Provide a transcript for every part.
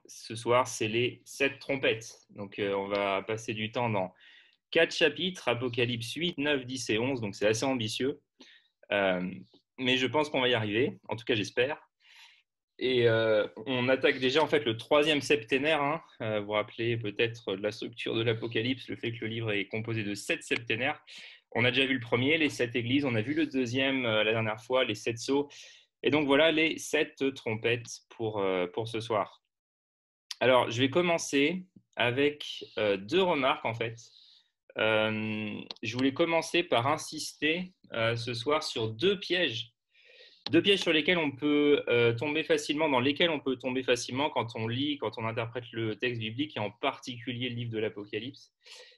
ce soir, c'est les 7 trompettes. Donc, on va passer du temps dans 4 chapitres, Apocalypse 8, 9, 10 et 11. Donc, c'est assez ambitieux. Euh, mais je pense qu'on va y arriver. En tout cas, j'espère. Et on attaque déjà en fait le troisième septénaire. Hein. Vous vous rappelez peut-être de la structure de l'Apocalypse, le fait que le livre est composé de 7 septénaires. On a déjà vu le premier, les 7 églises. On a vu le deuxième la dernière fois, les 7 sceaux. Et donc voilà les 7 trompettes pour ce soir. Alors, je vais commencer avec 2 remarques en fait. Je voulais commencer par insister ce soir sur 2 pièges. 2 pièges sur lesquels on peut tomber facilement, dans lesquels on peut tomber facilement quand on lit, quand on interprète le texte biblique et en particulier le livre de l'Apocalypse.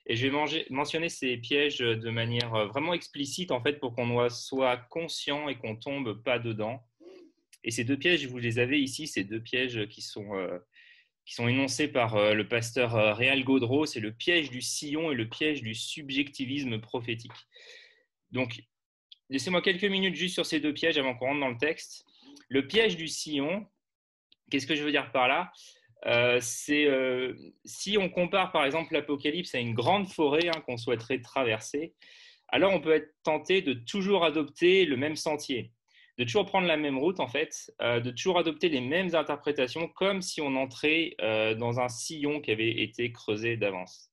Et je vais mentionner ces pièges de manière vraiment explicite en fait pour qu'on soit conscient et qu'on tombe pas dedans. Et ces 2 pièges, vous les avez ici, ces 2 pièges qui sont énoncés par le pasteur Réal Gaudreau, c'est le piège du sillon et le piège du subjectivisme prophétique. Donc, laissez-moi quelques minutes juste sur ces 2 pièges avant qu'on rentre dans le texte. Le piège du sillon, qu'est-ce que je veux dire par là si on compare par exemple l'Apocalypse à une grande forêt qu'on souhaiterait traverser, alors on peut être tenté de toujours adopter le même sentier, de toujours prendre la même route en fait, de toujours adopter les mêmes interprétations comme si on entrait dans un sillon qui avait été creusé d'avance.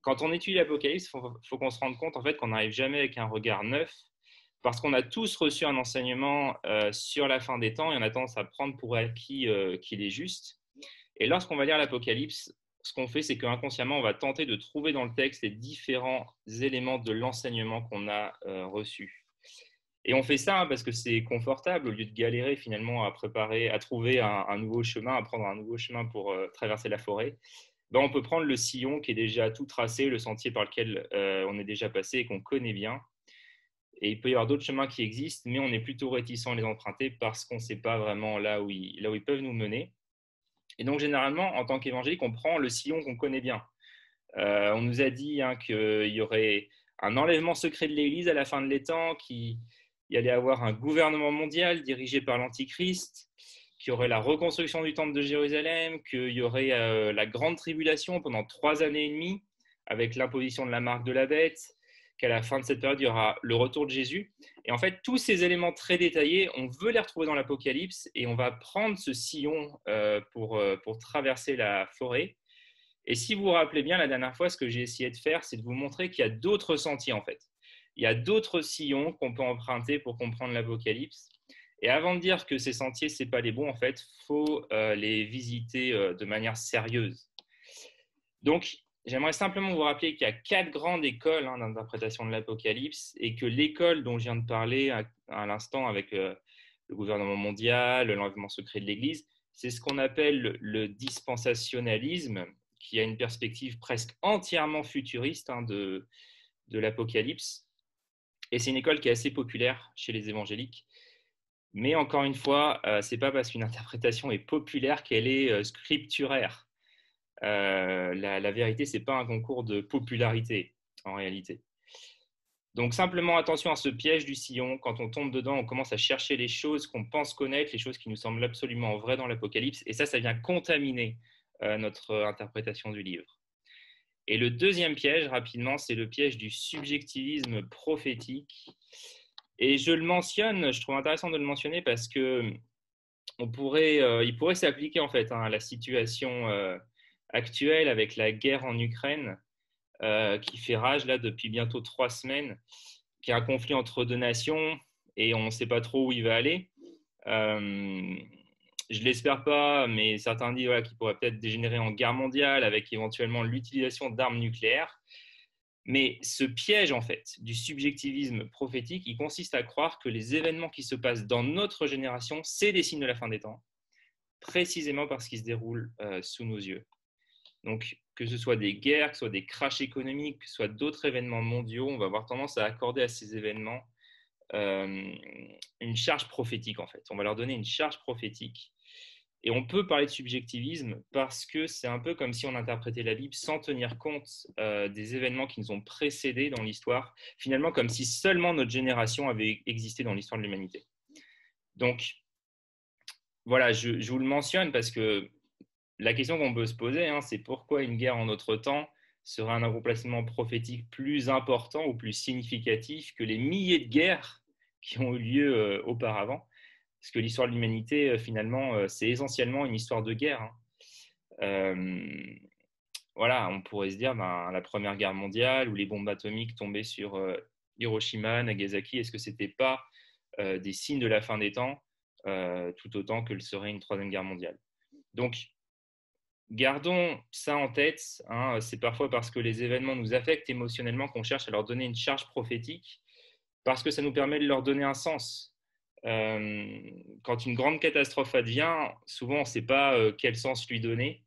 Quand on étudie l'Apocalypse, il faut qu'on se rende compte en fait qu'on n'arrive jamais avec un regard neuf, parce qu'on a tous reçu un enseignement sur la fin des temps et on a tendance à prendre pour acquis qu'il est juste. Et lorsqu'on va lire l'Apocalypse, ce qu'on fait, c'est qu'inconsciemment, on va tenter de trouver dans le texte les différents éléments de l'enseignement qu'on a reçu. Et on fait ça parce que c'est confortable, au lieu de galérer finalement à préparer, à trouver un nouveau chemin, à prendre un nouveau chemin pour traverser la forêt. Ben, on peut prendre le sillon qui est déjà tout tracé, le sentier par lequel on est déjà passé et qu'on connaît bien. Et il peut y avoir d'autres chemins qui existent, mais on est plutôt réticent à les emprunter parce qu'on ne sait pas vraiment là où ils peuvent nous mener. Et donc, généralement, en tant qu'évangélique, on prend le sillon qu'on connaît bien. On nous a dit qu'il y aurait un enlèvement secret de l'Église à la fin de les temps, qu'il y allait avoir un gouvernement mondial dirigé par l'Antichrist, qu'il y aurait la reconstruction du temple de Jérusalem, qu'il y aurait la grande tribulation pendant 3 années et demie, avec l'imposition de la marque de la bête, qu'à la fin de cette période, il y aura le retour de Jésus. Et en fait, tous ces éléments très détaillés, on veut les retrouver dans l'Apocalypse et on va prendre ce sillon pour traverser la forêt. Et si vous vous rappelez bien, la dernière fois, ce que j'ai essayé de faire, c'est de vous montrer qu'il y a d'autres sentiers, en fait. Il y a d'autres sillons qu'on peut emprunter pour comprendre l'Apocalypse. Et avant de dire que ces sentiers, ce n'est pas les bons, en fait, il faut les visiter de manière sérieuse. Donc, j'aimerais simplement vous rappeler qu'il y a 4 grandes écoles d'interprétation de l'Apocalypse et que l'école dont je viens de parler à l'instant avec le gouvernement mondial, l'enlèvement secret de l'Église, c'est ce qu'on appelle le dispensationalisme, qui a une perspective presque entièrement futuriste de l'Apocalypse. Et c'est une école qui est assez populaire chez les évangéliques. Mais encore une fois, ce n'est pas parce qu'une interprétation est populaire qu'elle est scripturaire. La vérité, ce n'est pas un concours de popularité, en réalité. Donc simplement attention à ce piège du sillon. Quand on tombe dedans, on commence à chercher les choses qu'on pense connaître, les choses qui nous semblent absolument vraies dans l'Apocalypse. Et ça vient contaminer notre interprétation du livre. Et le deuxième piège, rapidement, c'est le piège du subjectivisme prophétique. Et je le mentionne, je trouve intéressant de le mentionner parce que il pourrait s'appliquer en fait à la situation actuelle avec la guerre en Ukraine qui fait rage là depuis bientôt 3 semaines, qui est un conflit entre 2 nations et on ne sait pas trop où il va aller. Je ne l'espère pas, mais certains disent qu'il pourrait peut-être dégénérer en guerre mondiale avec éventuellement l'utilisation d'armes nucléaires. Mais ce piège, en fait, du subjectivisme prophétique, il consiste à croire que les événements qui se passent dans notre génération, c'est des signes de la fin des temps, précisément parce qu'ils se déroulent sous nos yeux. Donc, que ce soit des guerres, que ce soit des crashs économiques, que ce soit d'autres événements mondiaux, on va avoir tendance à accorder à ces événements une charge prophétique, en fait. On va leur donner une charge prophétique. Et on peut parler de subjectivisme parce que c'est un peu comme si on interprétait la Bible sans tenir compte des événements qui nous ont précédés dans l'histoire, finalement comme si seulement notre génération avait existé dans l'histoire de l'humanité. Donc, voilà, je vous le mentionne parce que la question qu'on peut se poser, hein, c'est pourquoi une guerre en notre temps serait un accomplissement prophétique plus important ou plus significatif que les milliers de guerres qui ont eu lieu auparavant. Parce que l'histoire de l'humanité, finalement, c'est essentiellement une histoire de guerre. Hein. Euh, voilà, on pourrait se dire, la Première Guerre mondiale ou les bombes atomiques tombées sur Hiroshima, Nagasaki, est-ce que ce n'était pas des signes de la fin des temps, tout autant que le serait une Troisième Guerre mondiale? Donc, gardons ça en tête. Hein, c'est parfois parce que les événements nous affectent émotionnellement qu'on cherche à leur donner une charge prophétique, parce que ça nous permet de leur donner un sens. Quand une grande catastrophe advient, souvent on ne sait pas quel sens lui donner,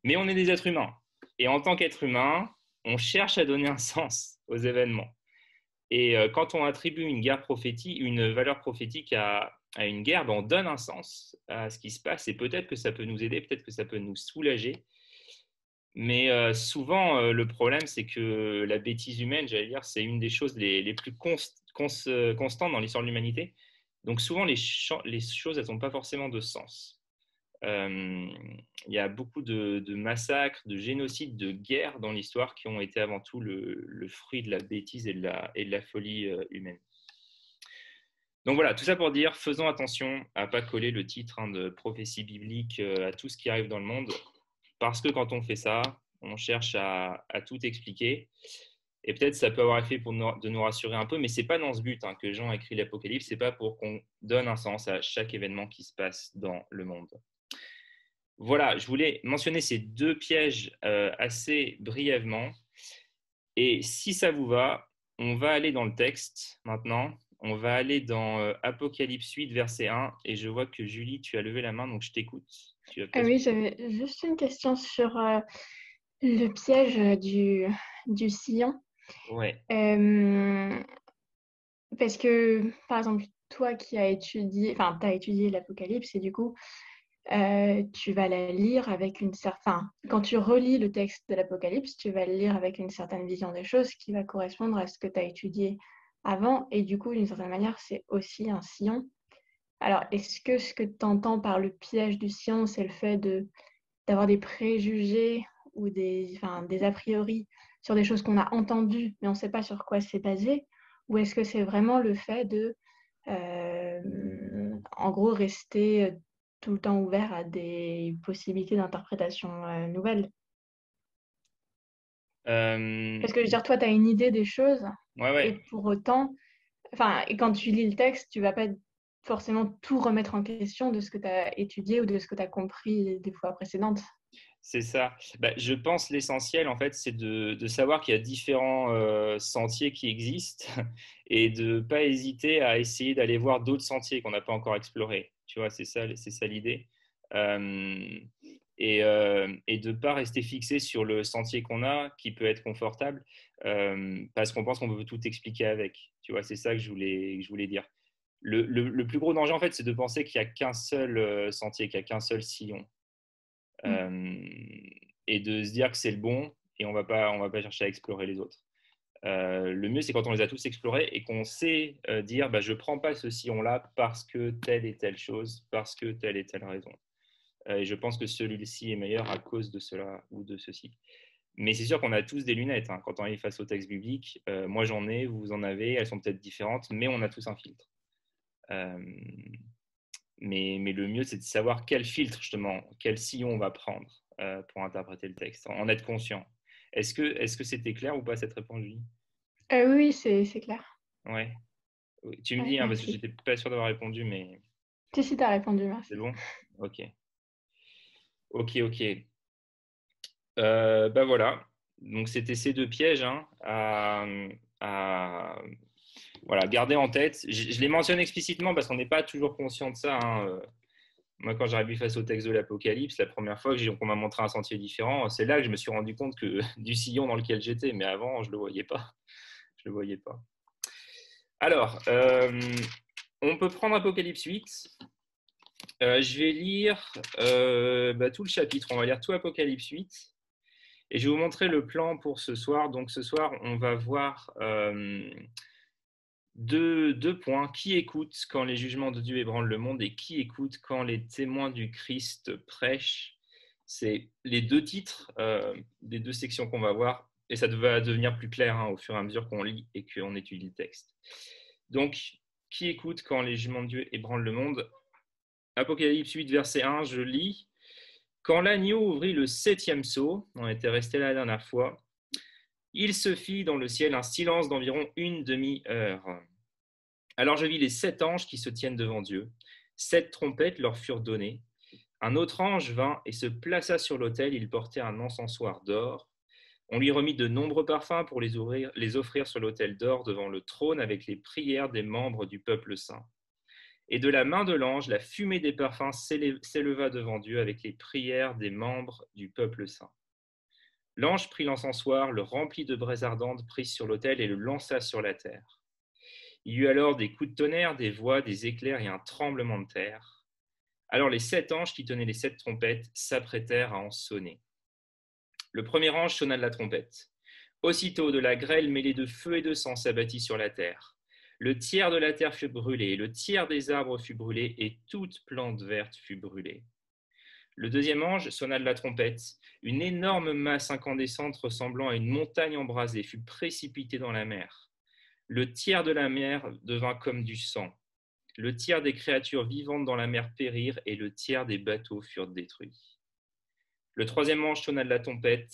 mais on est des êtres humains. Et en tant qu'être humain, on cherche à donner un sens aux événements. Et quand on attribue une guerre prophétique, une valeur prophétique à une guerre, on donne un sens à ce qui se passe. Et peut-être que ça peut nous aider, peut-être que ça peut nous soulager. Mais souvent, le problème, c'est que la bêtise humaine, j'allais dire, c'est une des choses les plus constantes dans l'histoire de l'humanité. Donc souvent, les choses, elles n'ont pas forcément de sens. Il y a beaucoup de massacres, de génocides, de guerres dans l'histoire qui ont été avant tout le fruit de la bêtise et de la folie humaine. Donc voilà, tout ça pour dire, faisons attention à ne pas coller le titre de prophétie biblique à tout ce qui arrive dans le monde, parce que quand on fait ça, on cherche à tout expliquer. Et peut-être ça peut avoir effet de nous rassurer un peu, mais ce n'est pas dans ce but que Jean a écrit l'Apocalypse, ce n'est pas pour qu'on donne un sens à chaque événement qui se passe dans le monde. Voilà, je voulais mentionner ces deux pièges assez brièvement. Et si ça vous va, on va aller dans le texte maintenant. On va aller dans Apocalypse 8, verset 1. Et je vois que Julie, tu as levé la main, donc je t'écoute. Tu vas Ah peut-être... oui, j'avais juste une question sur le piège du sillon. Ouais. Euh, Parce que, par exemple, toi qui as étudié, enfin, tu as étudié l'Apocalypse et du coup, tu vas la lire avec une certaine... Enfin, quand tu relis le texte de l'Apocalypse, tu vas le lire avec une certaine vision des choses qui va correspondre à ce que tu as étudié avant. Et du coup, d'une certaine manière, c'est aussi un sillon. Alors, est-ce que ce que tu entends par le piège du sillon, c'est le fait d'avoir des préjugés ou des a priori sur des choses qu'on a entendues, mais on ne sait pas sur quoi c'est basé, ou est-ce que c'est vraiment le fait de, en gros, rester tout le temps ouvert à des possibilités d'interprétation nouvelles? Euh, Parce que je veux dire, toi, tu as une idée des choses, ouais, et ouais. pour autant, enfin, et quand tu lis le texte, tu vas pas forcément tout remettre en question de ce que tu as étudié ou de ce que tu as compris des fois précédentes. C'est ça. Je pense l'essentiel, en fait, c'est de savoir qu'il y a différents sentiers qui existent et de ne pas hésiter à essayer d'aller voir d'autres sentiers qu'on n'a pas encore explorés. Tu vois, c'est ça l'idée. Euh, et de ne pas rester fixé sur le sentier qu'on a, qui peut être confortable, parce qu'on pense qu'on peut tout expliquer avec. Tu vois, c'est ça que je voulais dire. Le plus gros danger, en fait, c'est de penser qu'il n'y a qu'un seul sentier, qu'il n'y a qu'un seul sillon. Mm. euh, et de se dire que c'est le bon et on va pas chercher à explorer les autres. Le mieux, c'est quand on les a tous explorés et qu'on sait dire je ne prends pas ce sillon-là parce que telle et telle chose, parce que telle et telle raison. Et je pense que celui-ci est meilleur à cause de cela ou de ceci. Mais c'est sûr qu'on a tous des lunettes quand on est face au texte biblique. Moi, j'en ai, vous en avez, elles sont peut-être différentes, mais on a tous un filtre. Euh, mais le mieux, c'est de savoir quel filtre, justement, quel sillon on va prendre pour interpréter le texte, en être conscient. Est-ce que c'était clair ou pas cette réponse, Julie? Oui, c'est clair. Ouais. Oui, tu me Ouais, dis, parce que merci. j'étais pas sûr d'avoir répondu, mais Si, t'as répondu, c'est merci. bon? Ok. Ok, ok. Voilà. Donc, c'était ces deux pièges à, voilà, garder en tête. Je les mentionne explicitement parce qu'on n'est pas toujours conscient de ça. Moi, quand j'arrive face au texte de l'Apocalypse, la première fois qu'on m'a montré un sentier différent, c'est là que je me suis rendu compte du sillon dans lequel j'étais. Mais avant, je ne le voyais pas. Je le voyais pas. Alors, on peut prendre Apocalypse 8. Je vais lire tout le chapitre. On va lire tout Apocalypse 8. Et je vais vous montrer le plan pour ce soir. Donc, ce soir, on va voir deux points. Qui écoute quand les jugements de Dieu ébranlent le monde et qui écoute quand les témoins du Christ prêchent. C'est les deux titres des deux sections qu'on va voir, et ça va devenir plus clair au fur et à mesure qu'on lit et qu'on étudie le texte. Donc, qui écoute quand les jugements de Dieu ébranlent le monde? Apocalypse 8, verset 1, je lis. Quand l'agneau ouvrit le 7e sceau, on était resté là la dernière fois, il se fit dans le ciel un silence d'environ une demi-heure. Alors je vis les 7 anges qui se tiennent devant Dieu. 7 trompettes leur furent données. Un autre ange vint et se plaça sur l'autel. Il portait un encensoir d'or. On lui remit de nombreux parfums pour les offrir sur l'autel d'or devant le trône avec les prières des membres du peuple saint. Et de la main de l'ange, la fumée des parfums s'éleva devant Dieu avec les prières des membres du peuple saint. L'ange prit l'encensoir, le remplit de braises ardentes prises sur l'autel et le lança sur la terre. Il y eut alors des coups de tonnerre, des voix, des éclairs et un tremblement de terre. Alors les 7 anges qui tenaient les 7 trompettes s'apprêtèrent à en sonner. Le premier ange sonna de la trompette. Aussitôt de la grêle mêlée de feu et de sang s'abattit sur la terre. Le tiers de la terre fut brûlé, le tiers des arbres fut brûlé et toute plante verte fut brûlée. Le deuxième ange sonna de la trompette. Une énorme masse incandescente ressemblant à une montagne embrasée fut précipitée dans la mer. Le tiers de la mer devint comme du sang. Le tiers des créatures vivantes dans la mer périrent et le tiers des bateaux furent détruits. Le troisième ange sonna de la trompette.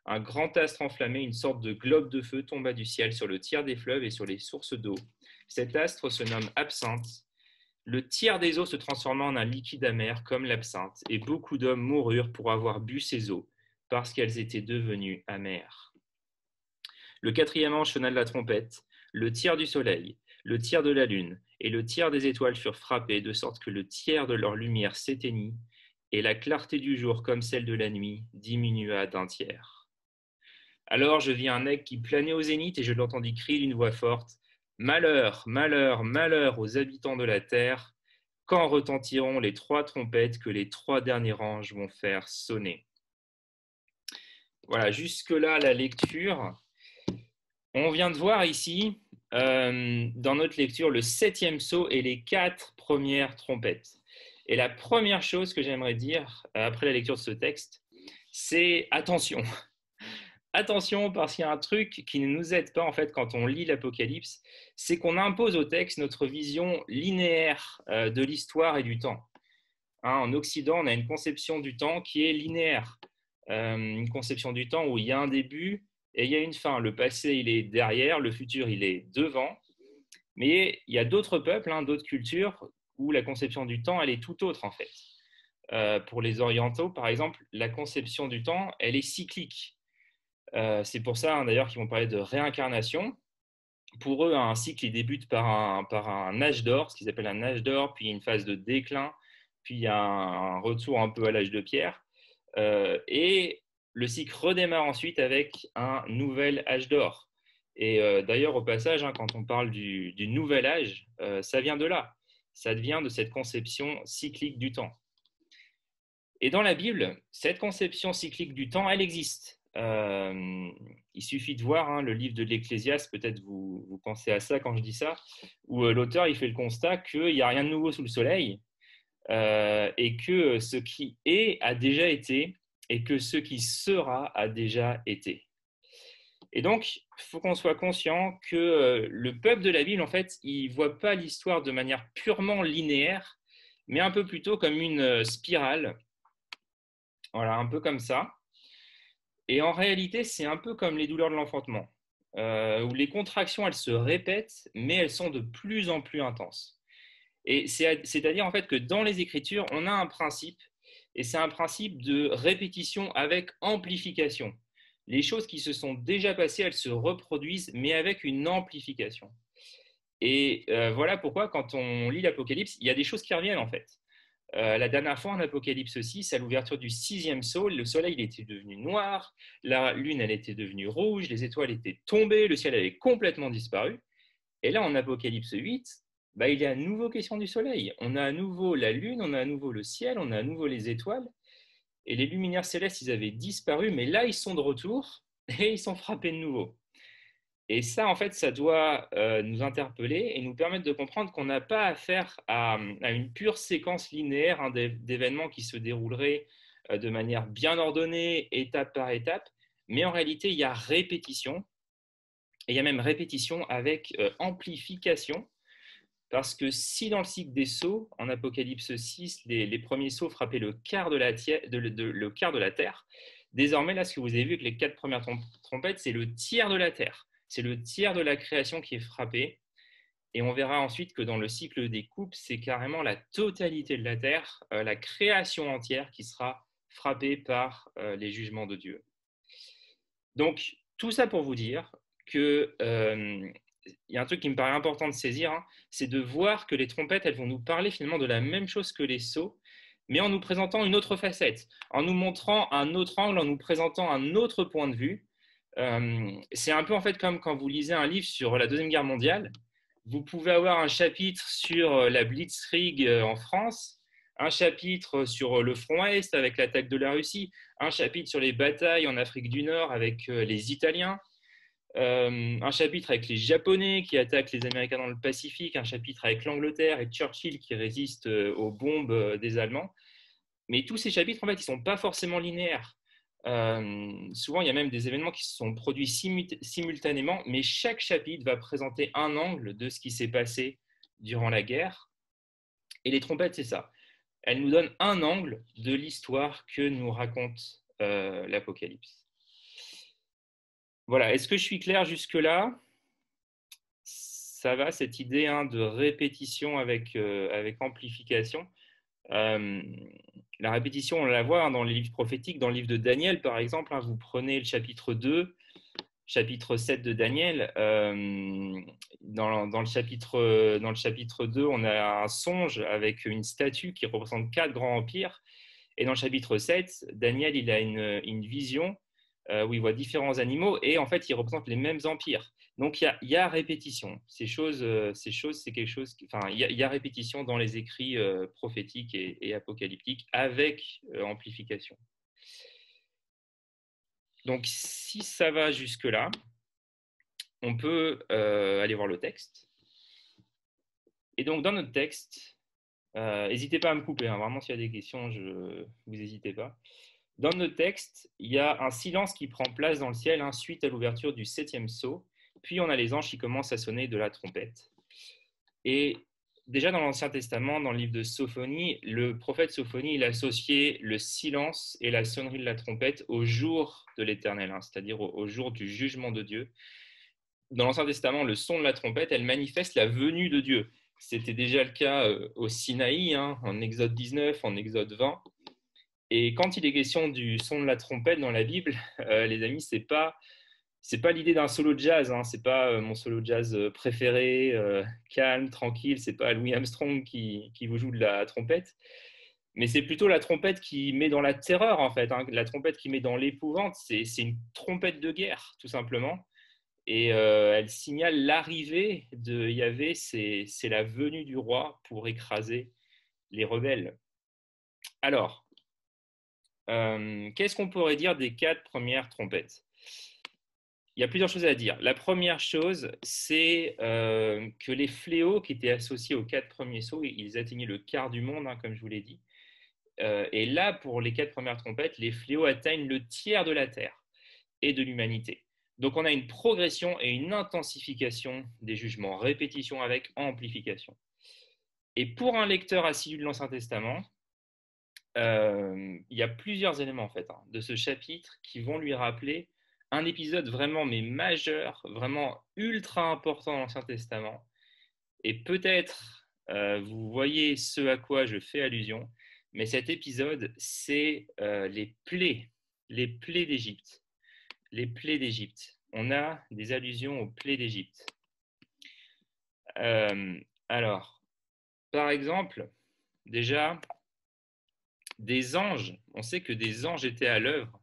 Un grand astre enflammé, une sorte de globe de feu, tomba du ciel sur le tiers des fleuves et sur les sources d'eau. Cet astre se nomme absinthe. Le tiers des eaux se transforma en un liquide amer comme l'absinthe, et beaucoup d'hommes moururent pour avoir bu ces eaux, parce qu'elles étaient devenues amères. Le quatrième ange sonna de la trompette. Le tiers du soleil, le tiers de la lune et le tiers des étoiles furent frappés, de sorte que le tiers de leur lumière s'éteignit, et la clarté du jour, comme celle de la nuit, diminua d'un tiers. Alors je vis un aigle qui planait au zénith, et je l'entendis crier d'une voix forte, « Malheur, malheur, malheur aux habitants de la terre, quand retentiront les 3 trompettes que les 3 derniers anges vont faire sonner. » Voilà, jusque-là la lecture. On vient de voir ici, dans notre lecture, le 7e sceau et les 4 premières trompettes. Et la première chose que j'aimerais dire après la lecture de ce texte, c'est attention. Attention, parce qu'il y a un truc qui ne nous aide pas en fait quand on lit l'Apocalypse, c'est qu'on impose au texte notre vision linéaire de l'histoire et du temps. En Occident, on a une conception du temps qui est linéaire, une conception du temps où il y a un début et il y a une fin. Le passé, il est derrière, le futur, il est devant. Mais il y a d'autres peuples, d'autres cultures où la conception du temps, elle est tout autre en fait. Pour les orientaux, par exemple, la conception du temps, elle est cyclique. C'est pour ça d'ailleurs qu'ils vont parler de réincarnation. Pour eux, un cycle il débute par un âge d'or, ce qu'ils appellent un âge d'or, puis une phase de déclin, puis un retour un peu à l'âge de pierre. Et le cycle redémarre ensuite avec un nouvel âge d'or. Et d'ailleurs, au passage, quand on parle du nouvel âge, ça vient de là. Ça vient de cette conception cyclique du temps. Et dans la Bible, cette conception cyclique du temps, elle existe. Il suffit de voir le livre de l'Ecclésiaste, peut-être vous pensez à ça quand je dis ça, où l'auteur il fait le constat qu'il n'y a rien de nouveau sous le soleil et que ce qui est a déjà été et que ce qui sera a déjà été. Et donc, il faut qu'on soit conscient que le peuple de la Bible, en fait, il ne voit pas l'histoire de manière purement linéaire, mais un peu plutôt comme une spirale. Voilà, un peu comme ça. Et en réalité, c'est un peu comme les douleurs de l'enfantement, où les contractions, elles se répètent, mais elles sont de plus en plus intenses. Et c'est-à-dire en fait que dans les Écritures, on a un principe, et c'est un principe de répétition avec amplification. Les choses qui se sont déjà passées, elles se reproduisent, mais avec une amplification. Et voilà pourquoi, quand on lit l'Apocalypse, il y a des choses qui reviennent en fait. La dernière fois en Apocalypse 6, à l'ouverture du 6e sceau, le soleil il était devenu noir, la lune elle était devenue rouge, les étoiles étaient tombées, le ciel avait complètement disparu. Et là en Apocalypse 8, il y a à nouveau question du soleil. On a à nouveau la lune, on a à nouveau le ciel, on a à nouveau les étoiles. Et les luminaires célestes, ils avaient disparu, mais là ils sont de retour et ils sont frappés de nouveau. Et ça, en fait, ça doit nous interpeller et nous permettre de comprendre qu'on n'a pas affaire à une pure séquence linéaire d'événements qui se dérouleraient de manière bien ordonnée, étape par étape, mais en réalité, il y a répétition, et il y a même répétition avec amplification, parce que si dans le cycle des sceaux, en Apocalypse 6, les premiers sceaux frappaient le quart de la terre, désormais, là, ce que vous avez vu avec les 4 premières trompettes, c'est le tiers de la terre. C'est le tiers de la création qui est frappé. Et on verra ensuite que dans le cycle des coupes, c'est carrément la totalité de la terre, la création entière qui sera frappée par les jugements de Dieu. Donc, tout ça pour vous dire que il y a un truc qui me paraît important de saisir, hein, c'est de voir que les trompettes, elles vont nous parler finalement de la même chose que les sceaux, mais en nous présentant une autre facette, en nous montrant un autre angle, en nous présentant un autre point de vue. C'est un peu en fait comme quand vous lisez un livre sur la Deuxième Guerre mondiale. Vous pouvez avoir un chapitre sur la Blitzkrieg en France, un chapitre sur le front Est avec l'attaque de la Russie, un chapitre sur les batailles en Afrique du Nord avec les Italiens, un chapitre avec les Japonais qui attaquent les Américains dans le Pacifique, un chapitre avec l'Angleterre et Churchill qui résiste aux bombes des Allemands. Mais tous ces chapitres, en fait, ils ne sont pas forcément linéaires. Souvent, il y a même des événements qui se sont produits simultanément, mais chaque chapitre va présenter un angle de ce qui s'est passé durant la guerre. Et les trompettes, c'est ça. Elles nous donnent un angle de l'histoire que nous raconte l'Apocalypse. Voilà, est-ce que je suis clair jusque-là? Ça va, cette idée de répétition avec amplification. La répétition, on la voit dans les livres prophétiques, dans le livre de Daniel, par exemple. Vous prenez le chapitre 2, chapitre 7 de Daniel. Dans le chapitre 2, on a un songe avec une statue qui représente 4 grands empires. Et dans le chapitre 7, Daniel, il a une vision où il voit différents animaux et en fait, ils représentent les mêmes empires. Donc, il y a répétition. Ces choses, c'est quelque chose. Il y a répétition dans les écrits prophétiques et apocalyptiques avec amplification. Donc, si ça va jusque-là, on peut aller voir le texte. Et donc, dans notre texte, n'hésitez pas à me couper. Vraiment, s'il y a des questions, vous n'hésitez pas. Dans notre texte, il y a un silence qui prend place dans le ciel suite à l'ouverture du 7e sceau. Puis on a les anges qui commencent à sonner de la trompette. Et déjà dans l'Ancien Testament, dans le livre de Sophonie, le prophète Sophonie, il associait le silence et la sonnerie de la trompette au jour de l'Éternel, c'est-à-dire au jour du jugement de Dieu. Dans l'Ancien Testament, le son de la trompette, elle manifeste la venue de Dieu. C'était déjà le cas au Sinaï, en Exode 19, en Exode 20. Et quand il est question du son de la trompette dans la Bible, les amis, c'est pas l'idée d'un solo de jazz, c'est pas mon solo de jazz préféré, calme, tranquille, c'est pas Louis Armstrong qui vous joue de la trompette, mais c'est plutôt la trompette qui met dans la terreur en fait, la trompette qui met dans l'épouvante, c'est une trompette de guerre tout simplement, et elle signale l'arrivée de Yahvé, c'est la venue du roi pour écraser les rebelles. Alors, qu'est-ce qu'on pourrait dire des 4 premières trompettes? Il y a plusieurs choses à dire. La première chose, c'est que les fléaux qui étaient associés aux 4 premiers sceaux, ils atteignaient le quart du monde, comme je vous l'ai dit. Et là, pour les 4 premières trompettes, les fléaux atteignent le tiers de la terre et de l'humanité. Donc on a une progression et une intensification des jugements, répétition avec amplification. Et pour un lecteur assidu de l'Ancien Testament, il y a plusieurs éléments en fait de ce chapitre qui vont lui rappeler un épisode vraiment majeur, vraiment ultra important dans l'Ancien Testament. Et peut-être vous voyez ce à quoi je fais allusion, mais cet épisode, c'est les plaies d'Égypte. Les plaies d'Égypte. On a des allusions aux plaies d'Égypte. Alors, par exemple, déjà, des anges, on sait que des anges étaient à l'œuvre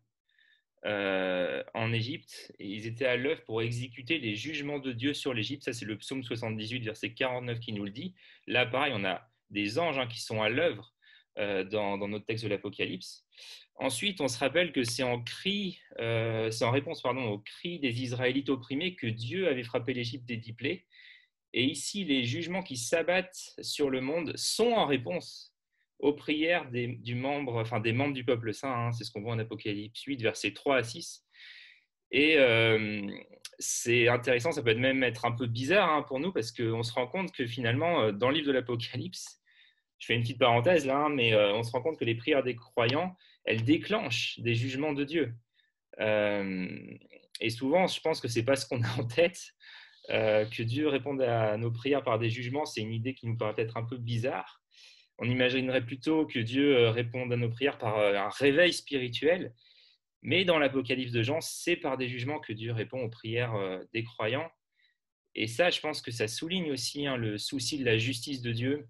en Égypte, et ils étaient à l'œuvre pour exécuter les jugements de Dieu sur l'Égypte. Ça, c'est le psaume 78, verset 49 qui nous le dit. Là, pareil, on a des anges qui sont à l'œuvre dans notre texte de l'Apocalypse. Ensuite, on se rappelle que c'est en réponse au cri des Israélites opprimés que Dieu avait frappé l'Égypte des 10 plaies. Et ici, les jugements qui s'abattent sur le monde sont en réponse aux prières des membres du peuple saint. Hein, c'est ce qu'on voit en Apocalypse 8, versets 3 à 6. Et c'est intéressant, ça peut même être un peu bizarre hein, pour nous, parce qu'on se rend compte que finalement, dans le livre de l'Apocalypse, je fais une petite parenthèse là, mais on se rend compte que les prières des croyants, elles déclenchent des jugements de Dieu. Et souvent, je pense que ce n'est pas ce qu'on a en tête. Que Dieu réponde à nos prières par des jugements, c'est une idée qui nous paraît peut-être un peu bizarre. On imaginerait plutôt que Dieu réponde à nos prières par un réveil spirituel. Mais dans l'Apocalypse de Jean, c'est par des jugements que Dieu répond aux prières des croyants. Et ça, je pense que ça souligne aussi hein, le souci de la justice de Dieu,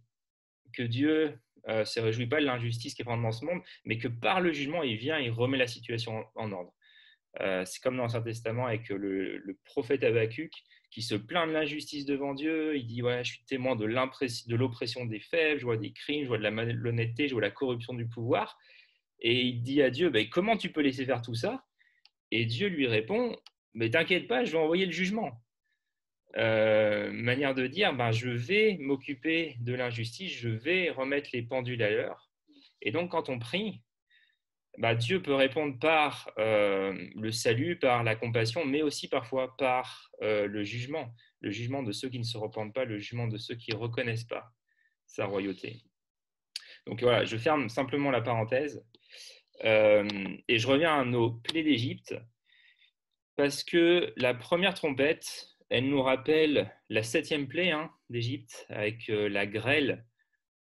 que Dieu ne se réjouit pas de l'injustice qui est présente dans ce monde, mais que par le jugement, il vient, il remet la situation en ordre. C'est comme dans l'Ancien Testament avec le prophète Habakkuk qui se plaint de l'injustice devant Dieu. Il dit ouais, je suis témoin de l'oppression des faibles, je vois des crimes, je vois de la malhonnêteté, je vois la corruption du pouvoir. Et il dit à Dieu comment tu peux laisser faire tout ça? Et Dieu lui répond mais t'inquiète pas, je vais envoyer le jugement. Manière de dire je vais m'occuper de l'injustice, je vais remettre les pendules à l'heure. Et donc quand on prie, Dieu peut répondre par le salut, par la compassion, mais aussi parfois par le jugement de ceux qui ne se repentent pas, le jugement de ceux qui ne reconnaissent pas sa royauté. Donc voilà, je ferme simplement la parenthèse et je reviens à nos plaies d'Égypte parce que la première trompette, elle nous rappelle la 7e plaie d'Égypte avec la grêle.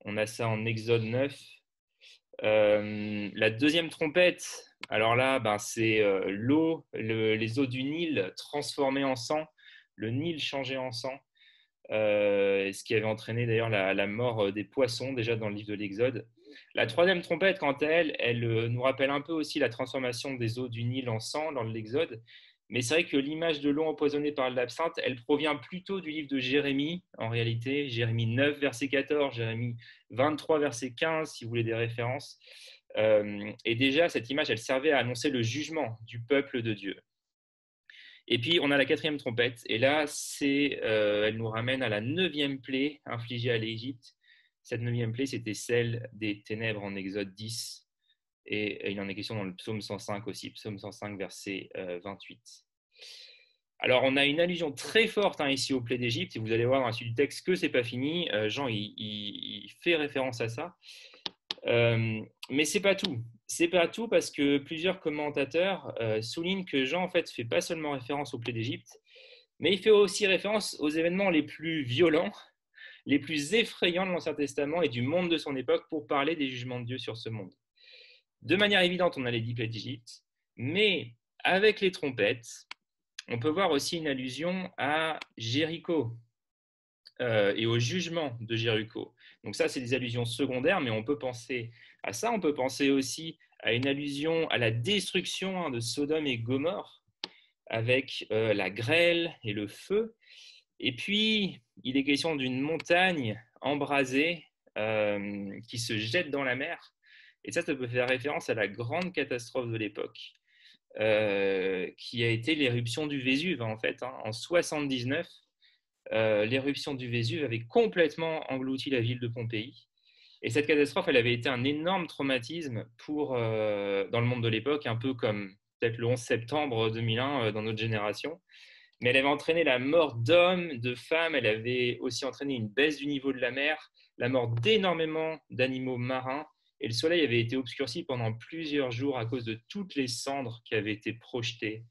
On a ça en Exode 9. La deuxième trompette, alors là, c'est l'eau, les eaux du Nil transformées en sang, le Nil changé en sang, ce qui avait entraîné d'ailleurs la mort des poissons déjà dans le livre de l'Exode. La troisième trompette, quant à elle, elle nous rappelle un peu aussi la transformation des eaux du Nil en sang dans l'Exode. Mais c'est vrai que l'image de l'eau empoisonnée par l'absinthe, elle provient plutôt du livre de Jérémie, en réalité. Jérémie 9, verset 14, Jérémie 23, verset 15, si vous voulez des références. Et déjà, cette image, elle servait à annoncer le jugement du peuple de Dieu. Et puis, on a la 4e trompette. Et là, elle nous ramène à la 9e plaie infligée à l'Égypte. Cette 9e plaie, c'était celle des ténèbres en Exode 10. Et il en est question dans le psaume 105 aussi, psaume 105, verset 28. Alors, on a une allusion très forte ici aux plaies d'Égypte, et vous allez voir dans la suite du texte que ce n'est pas fini. Jean, il fait référence à ça. Mais ce n'est pas tout. C'est pas tout parce que plusieurs commentateurs soulignent que Jean, en fait, ne fait pas seulement référence aux plaies d'Égypte, mais il fait aussi référence aux événements les plus violents, les plus effrayants de l'Ancien Testament et du monde de son époque pour parler des jugements de Dieu sur ce monde. De manière évidente, on a les 10 plaies d'Égypte, mais avec les trompettes, on peut voir aussi une allusion à Jéricho et au jugement de Jéricho. Donc ça, c'est des allusions secondaires, mais on peut penser à ça. On peut penser aussi à une allusion à la destruction de Sodome et Gomorrhe avec la grêle et le feu. Et puis, il est question d'une montagne embrasée qui se jette dans la mer. Et ça peut faire référence à la grande catastrophe de l'époque, qui a été l'éruption du Vésuve, en fait. En 79, l'éruption du Vésuve avait complètement englouti la ville de Pompéi. Et cette catastrophe, elle avait été un énorme traumatisme dans le monde de l'époque, un peu comme peut-être le 11 septembre 2001 dans notre génération. Mais elle avait entraîné la mort d'hommes, de femmes, elle avait aussi entraîné une baisse du niveau de la mer, la mort d'énormément d'animaux marins, et le soleil avait été obscurci pendant plusieurs jours à cause de toutes les cendres qui avaient été projetées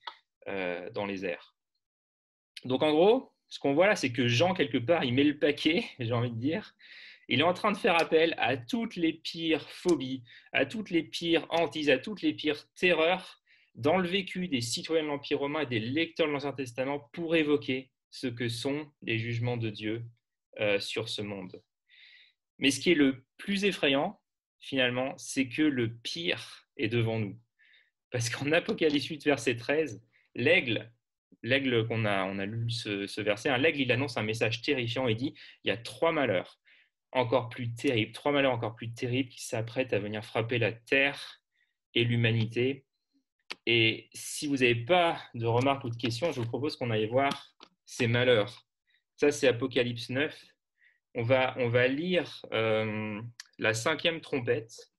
dans les airs. Donc en gros, ce qu'on voit là, c'est que Jean, quelque part, il met le paquet, j'ai envie de dire. Il est en train de faire appel à toutes les pires phobies, à toutes les pires hantises, à toutes les pires terreurs dans le vécu des citoyens de l'Empire romain et des lecteurs de l'Ancien Testament pour évoquer ce que sont les jugements de Dieu sur ce monde. Mais ce qui est le plus effrayant, finalement, c'est que le pire est devant nous. Parce qu'en Apocalypse 8, verset 13, l'aigle qu'on a lu ce verset, l'aigle, il annonce un message terrifiant et dit « Il y a 3 malheurs encore plus terribles, 3 malheurs encore plus terribles qui s'apprêtent à venir frapper la terre et l'humanité. » Et si vous n'avez pas de remarques ou de questions, je vous propose qu'on aille voir ces malheurs. Ça, c'est Apocalypse 9. On va lire la 5e trompette.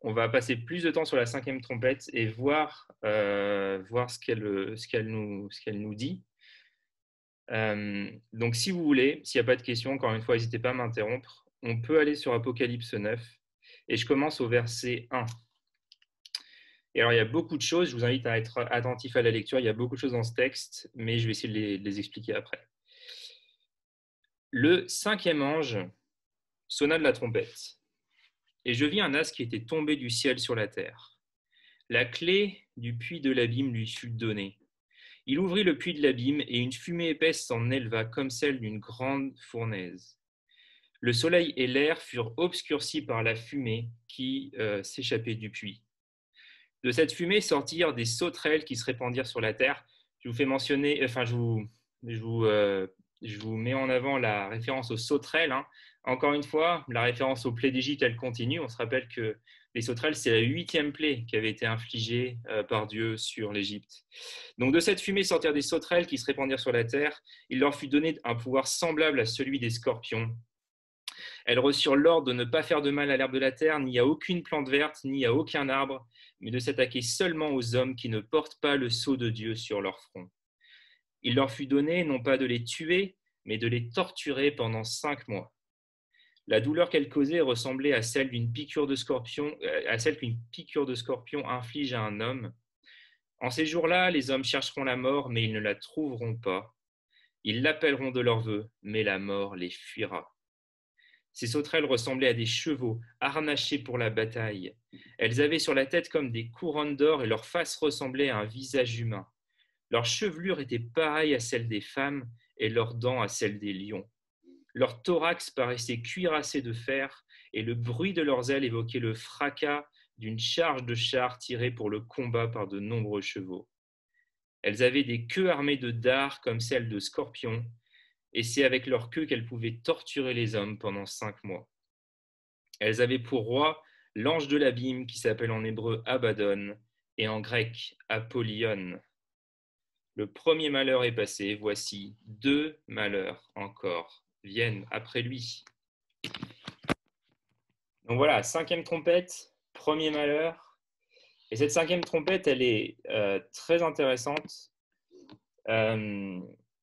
On va passer plus de temps sur la 5e trompette et voir ce qu'elle nous dit. Donc, si vous voulez, s'il n'y a pas de questions, encore une fois, n'hésitez pas à m'interrompre. On peut aller sur Apocalypse 9 et je commence au verset 1. Et alors, il y a beaucoup de choses. Je vous invite à être attentif à la lecture. Il y a beaucoup de choses dans ce texte, mais je vais essayer de les expliquer après. Le 5e ange sonna de la trompette. Et je vis un as qui était tombé du ciel sur la terre. La clé du puits de l'abîme lui fut donnée. Il ouvrit le puits de l'abîme et une fumée épaisse s'en éleva comme celle d'une grande fournaise. Le soleil et l'air furent obscurcis par la fumée qui s'échappait du puits. De cette fumée sortirent des sauterelles qui se répandirent sur la terre. Je vous fais mentionner, je vous mets en avant la référence aux sauterelles. Encore une fois, la référence aux plaies d'Égypte, elle continue. On se rappelle que les sauterelles, c'est la 8e plaie qui avait été infligée par Dieu sur l'Égypte. Donc de cette fumée sortirent des sauterelles qui se répandirent sur la terre. Il leur fut donné un pouvoir semblable à celui des scorpions. Elles reçurent l'ordre de ne pas faire de mal à l'herbe de la terre, ni à aucune plante verte, ni à aucun arbre, mais de s'attaquer seulement aux hommes qui ne portent pas le sceau de Dieu sur leur front. Il leur fut donné non pas de les tuer, mais de les torturer pendant 5 mois. La douleur qu'elle causait ressemblait à celle qu'une piqûre de scorpion inflige à un homme. En ces jours-là, les hommes chercheront la mort, mais ils ne la trouveront pas. Ils l'appelleront de leur vœu, mais la mort les fuira. Ces sauterelles ressemblaient à des chevaux harnachés pour la bataille. Elles avaient sur la tête comme des couronnes d'or et leur face ressemblait à un visage humain. Leur chevelure était pareille à celle des femmes et leurs dents à celles des lions. Leur thorax paraissait cuirassé de fer et le bruit de leurs ailes évoquait le fracas d'une charge de chars tirée pour le combat par de nombreux chevaux. Elles avaient des queues armées de dards comme celles de scorpions, et c'est avec leur queue qu'elles pouvaient torturer les hommes pendant 5 mois. Elles avaient pour roi l'ange de l'abîme qui s'appelle en hébreu Abaddon et en grec Apollyon. Le premier malheur est passé, voici 2 malheurs encore viennent après lui. Donc voilà, 5e trompette, premier malheur. Et cette 5e trompette, elle est très intéressante.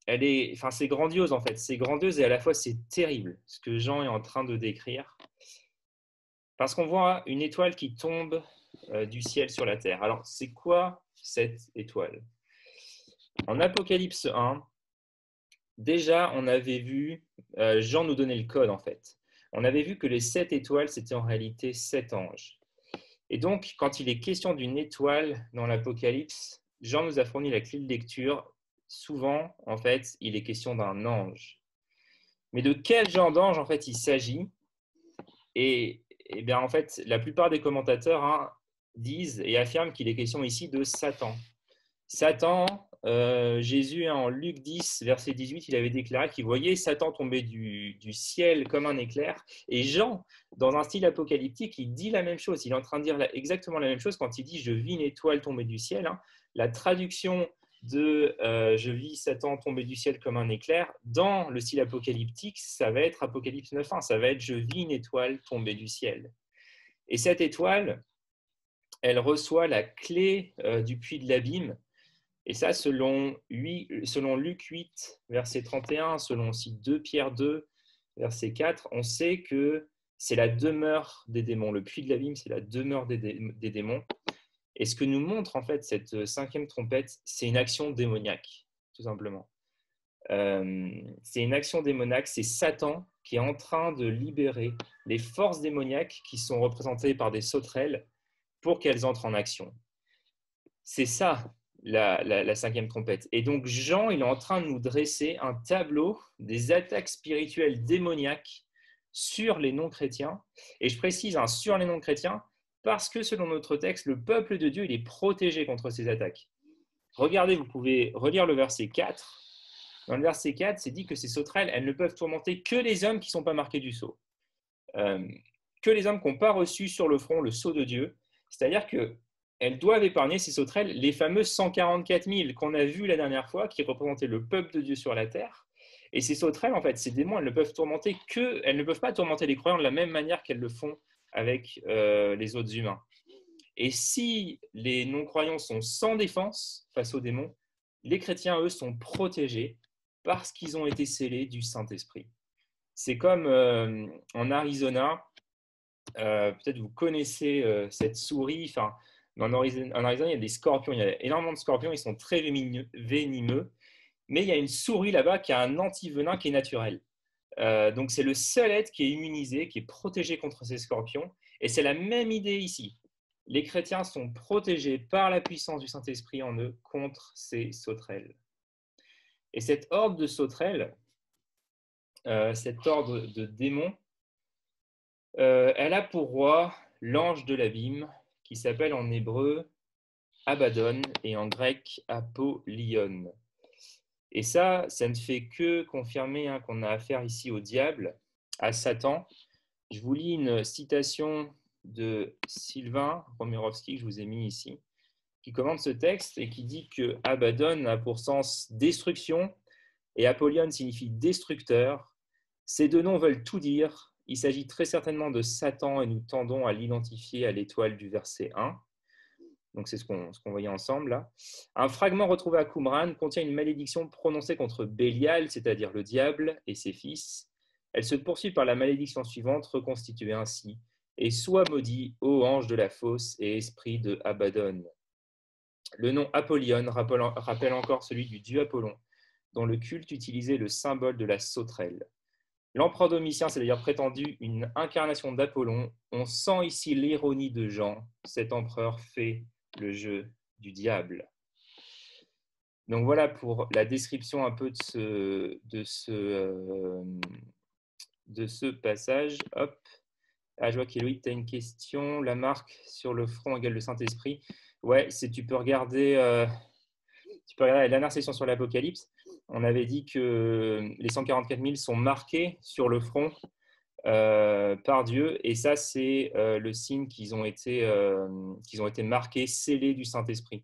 C'est grandiose en fait. C'est grandiose et à la fois c'est terrible ce que Jean est en train de décrire. Parce qu'on voit une étoile qui tombe du ciel sur la terre. Alors, c'est quoi cette étoile? En Apocalypse 1, déjà, on avait vu, Jean nous donnait le code en fait. On avait vu que les 7 étoiles, c'était en réalité 7 anges. Et donc, quand il est question d'une étoile dans l'Apocalypse, Jean nous a fourni la clé de lecture. Souvent, en fait, il est question d'un ange. Mais de quel genre d'ange, en fait, il s'agit? Et bien, en fait, la plupart des commentateurs disent et affirment qu'il est question ici de Satan. Satan, Jésus, en Luc 10, verset 18, il avait déclaré qu'il voyait Satan tomber du ciel comme un éclair. Et Jean, dans un style apocalyptique, il dit la même chose. Il est en train de dire exactement la même chose quand il dit « Je vis une étoile tomber du ciel ». La traduction de je vis Satan tomber du ciel comme un éclair, dans le style apocalyptique, ça va être Apocalypse 9.1, ça va être je vis une étoile tomber du ciel. Et cette étoile, elle reçoit la clé du puits de l'abîme, et ça selon Luc 8, verset 31, selon aussi 2 Pierre 2, verset 4, on sait que c'est la demeure des démons. Le puits de l'abîme, c'est la demeure des démons. Et ce que nous montre en fait cette 5e trompette, c'est une action démoniaque, tout simplement. C'est une action démoniaque, c'est Satan qui est en train de libérer les forces démoniaques qui sont représentées par des sauterelles pour qu'elles entrent en action. C'est ça la 5e trompette. Et donc Jean, il est en train de nous dresser un tableau des attaques spirituelles démoniaques sur les non-chrétiens. Et je précise, sur les non-chrétiens, parce que selon notre texte, le peuple de Dieu, il est protégé contre ces attaques. Regardez, vous pouvez relire le verset 4. Dans le verset 4, c'est dit que ces sauterelles, elles ne peuvent tourmenter que les hommes qui ne sont pas marqués du sceau. Que les hommes qui n'ont pas reçu sur le front le sceau de Dieu. C'est-à-dire qu'elles doivent épargner, ces sauterelles, les fameux 144 000 qu'on a vus la dernière fois, qui représentaient le peuple de Dieu sur la terre. Et ces sauterelles, en fait, ces démons, elles ne peuvent pas tourmenter les croyants de la même manière qu'elles le font avec les autres humains. Et si les non-croyants sont sans défense face aux démons, les chrétiens, eux, sont protégés parce qu'ils ont été scellés du Saint-Esprit. C'est comme en Arizona, peut-être vous connaissez cette souris, enfin, en Arizona, il y a des scorpions, il y a énormément de scorpions, ils sont très venimeux, mais il y a une souris là-bas qui a un antivenin qui est naturel. Donc c'est le seul être qui est immunisé, qui est protégé contre ces scorpions, et c'est la même idée ici. Les chrétiens sont protégés par la puissance du Saint-Esprit en eux contre ces sauterelles. Et cette horde de sauterelles, cette horde de démons, elle a pour roi l'ange de l'abîme, qui s'appelle en hébreu Abaddon et en grec Apollyon. Et ça ne fait que confirmer qu'on a affaire ici au diable, à Satan. Je vous lis une citation de Sylvain Romirovski que je vous ai mis ici, qui commente ce texte et qui dit que Abaddon a pour sens destruction et Apollyon signifie destructeur. Ces deux noms veulent tout dire. Il s'agit très certainement de Satan et nous tendons à l'identifier à l'étoile du verset 1. Donc c'est ce qu'on voyait ensemble là. Un fragment retrouvé à Qumran contient une malédiction prononcée contre Bélial, c'est-à-dire le diable et ses fils. Elle se poursuit par la malédiction suivante, reconstituée ainsi. Et sois maudit, ô ange de la fosse et esprit de Abaddon. Le nom Apollyon rappelle encore celui du dieu Apollon, dont le culte utilisait le symbole de la sauterelle. L'empereur Domitien s'est d'ailleurs prétendu une incarnation d'Apollon. On sent ici l'ironie de Jean. Cet empereur fait le jeu du diable. Donc voilà pour la description un peu de ce passage. Hop. Ah, je vois qu'Éloïde, tu as une question. La marque sur le front égale le Saint-Esprit. Ouais, tu peux regarder la dernière session sur l'Apocalypse. On avait dit que les 144 000 sont marqués sur le front par Dieu. Et ça, c'est le signe qu'ils ont été marqués, scellés du Saint-Esprit.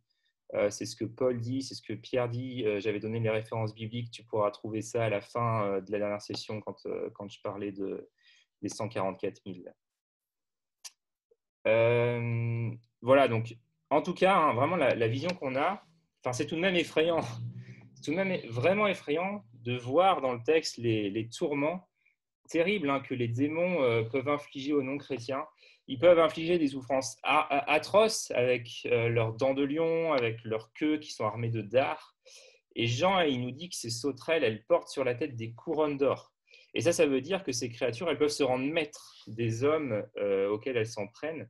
C'est ce que Paul dit, c'est ce que Pierre dit. J'avais donné les références bibliques. Tu pourras trouver ça à la fin de la dernière session quand je parlais des 144 000. Voilà, donc en tout cas, vraiment la vision qu'on a, c'est tout de même effrayant. C'est tout de même vraiment effrayant de voir dans le texte les tourments terribles que les démons peuvent infliger aux non-chrétiens. Ils peuvent infliger des souffrances atroces avec leurs dents de lion, avec leurs queues qui sont armées de dards. Et Jean, il nous dit que ces sauterelles, elles portent sur la tête des couronnes d'or. Et ça veut dire que ces créatures, elles peuvent se rendre maîtres des hommes auxquels elles s'en prennent.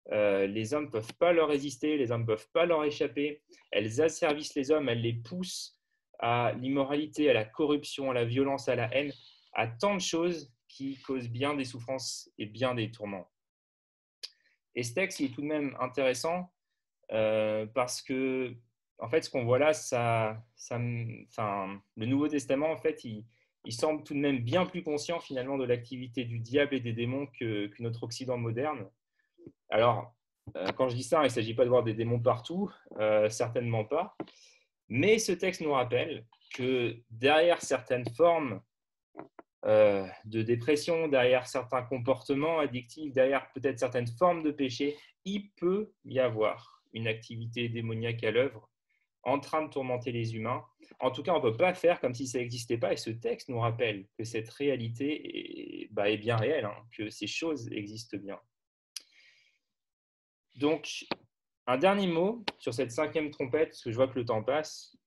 Les hommes ne peuvent pas leur résister, les hommes ne peuvent pas leur échapper. Elles asservissent les hommes, elles les poussent à l'immoralité, à la corruption, à la violence, à la haine, à tant de choses qui causent bien des souffrances et bien des tourments. Et ce texte, il est tout de même intéressant parce que, en fait, ce qu'on voit là, le Nouveau Testament, en fait, il semble tout de même bien plus conscient finalement de l'activité du diable et des démons que notre Occident moderne. Alors, quand je dis ça, il ne s'agit pas de voir des démons partout, certainement pas. Mais ce texte nous rappelle que derrière certaines formes de dépression, derrière certains comportements addictifs, derrière peut-être certaines formes de péché, il peut y avoir une activité démoniaque à l'œuvre en train de tourmenter les humains. En tout cas, on ne peut pas faire comme si ça n'existait pas. Et ce texte nous rappelle que cette réalité est bien réelle, que ces choses existent bien. Donc, un dernier mot sur cette 5e trompette, parce que je vois que le temps passe.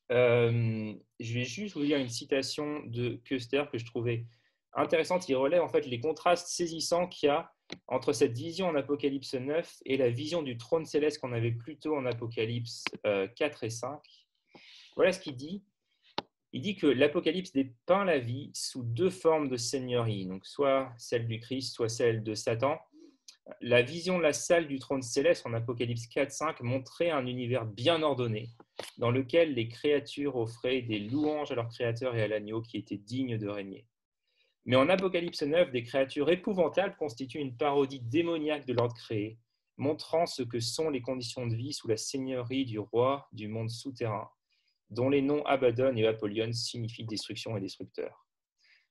Je vais juste vous lire une citation de Köster que je trouvais intéressante. Il relève en fait les contrastes saisissants qu'il y a entre cette vision en Apocalypse 9 et la vision du trône céleste qu'on avait plus tôt en Apocalypse 4 et 5. Voilà ce qu'il dit. Il dit que l'Apocalypse dépeint la vie sous deux formes de seigneurie, donc soit celle du Christ, soit celle de Satan. La vision de la salle du trône céleste en Apocalypse 4-5 montrait un univers bien ordonné, dans lequel les créatures offraient des louanges à leur créateur et à l'agneau qui était digne de régner. Mais en Apocalypse 9, des créatures épouvantables constituent une parodie démoniaque de l'ordre créé, montrant ce que sont les conditions de vie sous la seigneurie du roi du monde souterrain. dont les noms Abaddon et Apollyon signifient destruction et destructeur.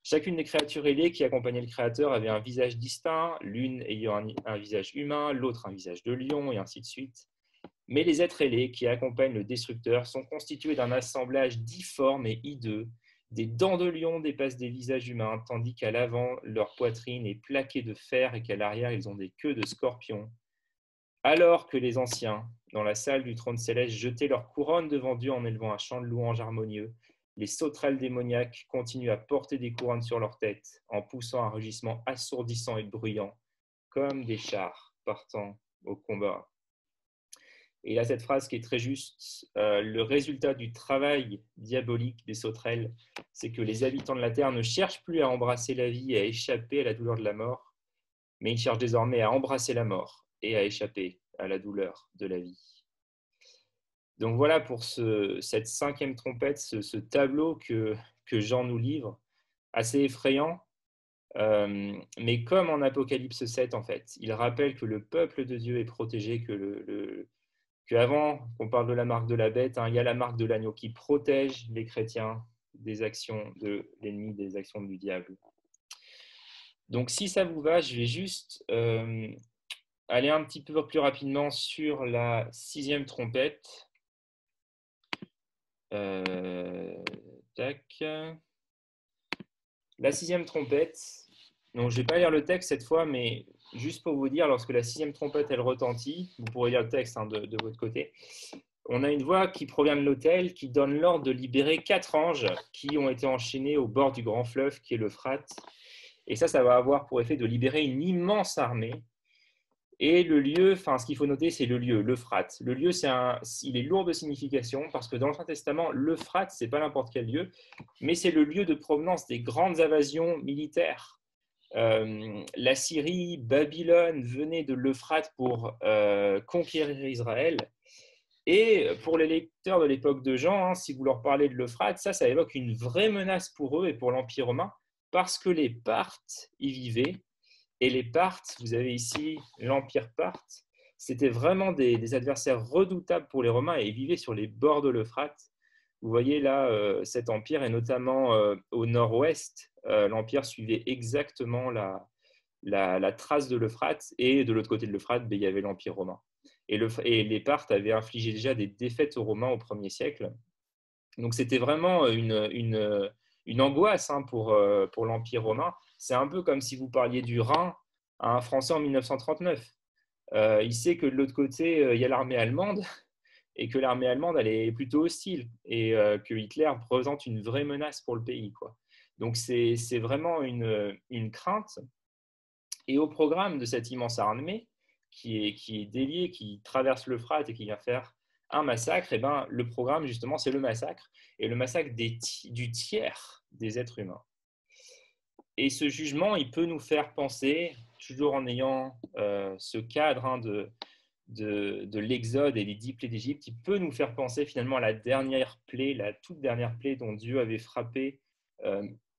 Chacune des créatures ailées qui accompagnaient le Créateur avait un visage distinct, l'une ayant un visage humain, l'autre un visage de lion, et ainsi de suite. Mais les êtres ailés qui accompagnent le Destructeur sont constitués d'un assemblage difforme et hideux. Des dents de lion dépassent des visages humains, tandis qu'à l'avant, leur poitrine est plaquée de fer et qu'à l'arrière, ils ont des queues de scorpions. Alors que les anciens, dans la salle du trône céleste, jetaient leurs couronnes devant Dieu en élevant un chant de louange harmonieux, les sauterelles démoniaques continuent à porter des couronnes sur leur tête, en poussant un rugissement assourdissant et bruyant, comme des chars partant au combat. Et il a cette phrase qui est très juste. Le résultat du travail diabolique des sauterelles, c'est que les habitants de la terre ne cherchent plus à embrasser la vie et à échapper à la douleur de la mort, mais ils cherchent désormais à embrasser la mort et à échapper à la douleur de la vie. Donc voilà pour cette cinquième trompette, ce tableau que Jean nous livre, assez effrayant, mais comme en Apocalypse 7, en fait, il rappelle que le peuple de Dieu est protégé, qu'avant qu'on parle de la marque de la bête, il y a la marque de l'agneau qui protège les chrétiens des actions de l'ennemi, des actions du diable. Donc si ça vous va, je vais juste aller un petit peu plus rapidement sur la sixième trompette. Tac. La sixième trompette, donc je ne vais pas lire le texte cette fois, mais juste pour vous dire, lorsque la sixième trompette elle retentit, vous pourrez lire le texte de votre côté, on a une voix qui provient de l'autel qui donne l'ordre de libérer 4 anges qui ont été enchaînés au bord du grand fleuve qui est l'Euphrate. Et ça va avoir pour effet de libérer une immense armée. Et le lieu, ce qu'il faut noter, c'est le lieu, l'Euphrate. Le lieu, il est lourd de signification parce que dans l'Ancien Testament, l'Euphrate, ce n'est pas n'importe quel lieu, mais c'est le lieu de provenance des grandes invasions militaires. La Syrie, Babylone venaient de l'Euphrate pour conquérir Israël. Et pour les lecteurs de l'époque de Jean, si vous leur parlez de l'Euphrate, ça évoque une vraie menace pour eux et pour l'Empire romain parce que les Parthes y vivaient. Et les Parthes, vous avez ici l'Empire Parthe, c'était vraiment des adversaires redoutables pour les Romains et ils vivaient sur les bords de l'Euphrate. Vous voyez là cet empire et notamment au nord-ouest, l'empire suivait exactement la trace de l'Euphrate et de l'autre côté de l'Euphrate, il y avait l'Empire romain. Et les Parthes avaient infligé déjà des défaites aux Romains au 1er siècle. Donc c'était vraiment une angoisse pour l'Empire romain. C'est un peu comme si vous parliez du Rhin à un Français en 1939. Il sait que de l'autre côté, il y a l'armée allemande et que l'armée allemande, elle est plutôt hostile et que Hitler représente une vraie menace pour le pays, quoi. Donc c'est vraiment une crainte. Et au programme de cette immense armée qui est déliée, qui traverse l'Euphrate et qui vient faire un massacre, et le programme justement c'est le massacre, et le massacre du tiers des êtres humains. Et ce jugement, il peut nous faire penser, toujours en ayant ce cadre de l'Exode et des 10 plaies d'Égypte, il peut nous faire penser finalement à la dernière plaie, la toute dernière plaie dont Dieu avait frappé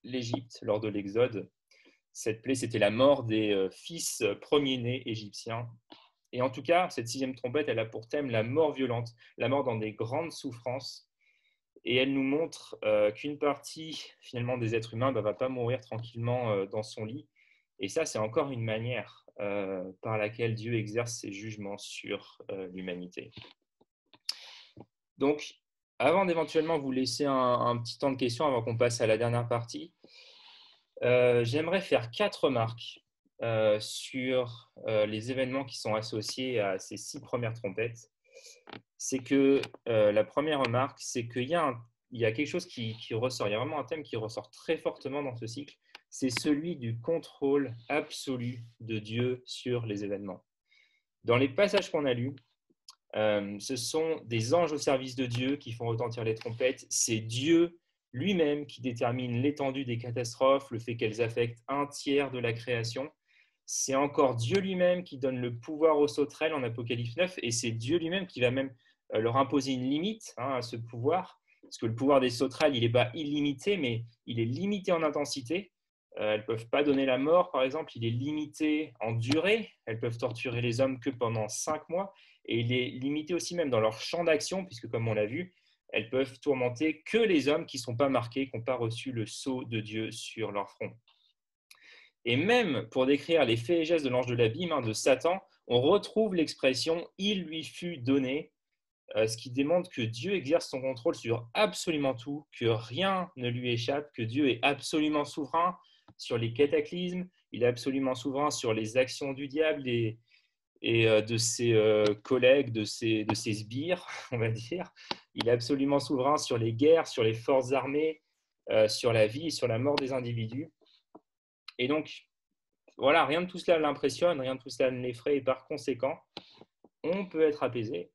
l'Égypte lors de l'Exode. Cette plaie, c'était la mort des fils premiers-nés égyptiens. Et en tout cas, cette sixième trompette, elle a pour thème la mort violente, la mort dans des grandes souffrances. Et elle nous montre qu'une partie, finalement, des êtres humains ne va pas mourir tranquillement dans son lit. Et ça, c'est encore une manière par laquelle Dieu exerce ses jugements sur l'humanité. Donc, avant d'éventuellement vous laisser un petit temps de questions, avant qu'on passe à la dernière partie, j'aimerais faire 4 remarques sur les événements qui sont associés à ces 6 premières trompettes. C'est que la première remarque, c'est qu'il y a quelque chose qui ressort, il y a vraiment un thème qui ressort très fortement dans ce cycle, c'est celui du contrôle absolu de Dieu sur les événements. Dans les passages qu'on a lus, ce sont des anges au service de Dieu qui font retentir les trompettes, c'est Dieu lui-même qui détermine l'étendue des catastrophes, le fait qu'elles affectent un tiers de la création. C'est encore Dieu lui-même qui donne le pouvoir aux sauterelles en Apocalypse 9, et c'est Dieu lui-même qui va même leur imposer une limite à ce pouvoir, parce que le pouvoir des sauterelles, il n'est pas illimité, mais il est limité en intensité. Elles ne peuvent pas donner la mort, par exemple, il est limité en durée, elles peuvent torturer les hommes que pendant 5 mois, et il est limité aussi même dans leur champ d'action, puisque comme on l'a vu, elles peuvent tourmenter que les hommes qui ne sont pas marqués, qui n'ont pas reçu le sceau de Dieu sur leur front. Et même pour décrire les faits et gestes de l'ange de l'abîme, de Satan, on retrouve l'expression « il lui fut donné », ce qui démontre que Dieu exerce son contrôle sur absolument tout, que rien ne lui échappe, que Dieu est absolument souverain sur les cataclysmes, il est absolument souverain sur les actions du diable et de ses collègues, de ses sbires, on va dire. Il est absolument souverain sur les guerres, sur les forces armées, sur la vie et sur la mort des individus. Et donc, voilà, rien de tout cela l'impressionne, rien de tout cela ne l'effraie, et par conséquent, on peut être apaisé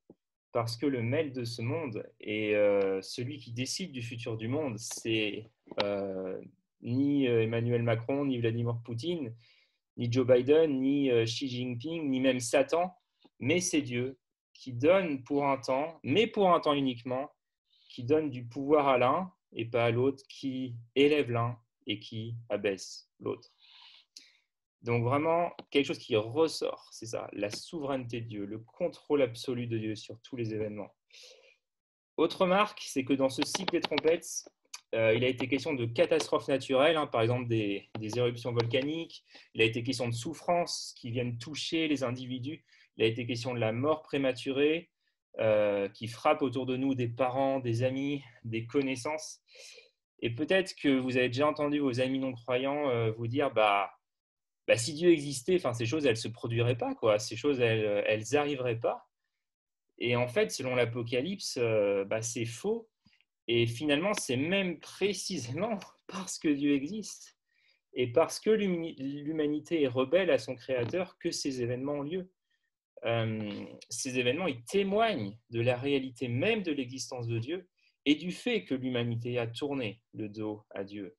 parce que le maître de ce monde et celui qui décide du futur du monde, c'est ni Emmanuel Macron, ni Vladimir Poutine, ni Joe Biden, ni Xi Jinping, ni même Satan, mais c'est Dieu qui donne pour un temps, mais pour un temps uniquement, qui donne du pouvoir à l'un et pas à l'autre, qui élève l'un et qui abaisse l'autre. Donc vraiment, quelque chose qui ressort, c'est ça, la souveraineté de Dieu, le contrôle absolu de Dieu sur tous les événements. Autre remarque, c'est que dans ce cycle des trompettes, il a été question de catastrophes naturelles, par exemple des éruptions volcaniques, il a été question de souffrances qui viennent toucher les individus, il a été question de la mort prématurée qui frappe autour de nous des parents, des amis, des connaissances. Et peut-être que vous avez déjà entendu vos amis non-croyants vous dire si Dieu existait, ces choses, elles ne se produiraient pas, quoi. Ces choses, elles n'arriveraient pas. Et en fait, selon l'Apocalypse, c'est faux. Et finalement, c'est même précisément parce que Dieu existe et parce que l'humanité est rebelle à son Créateur que ces événements ont lieu. Ces événements, ils témoignent de la réalité même de l'existence de Dieu et du fait que l'humanité a tourné le dos à Dieu.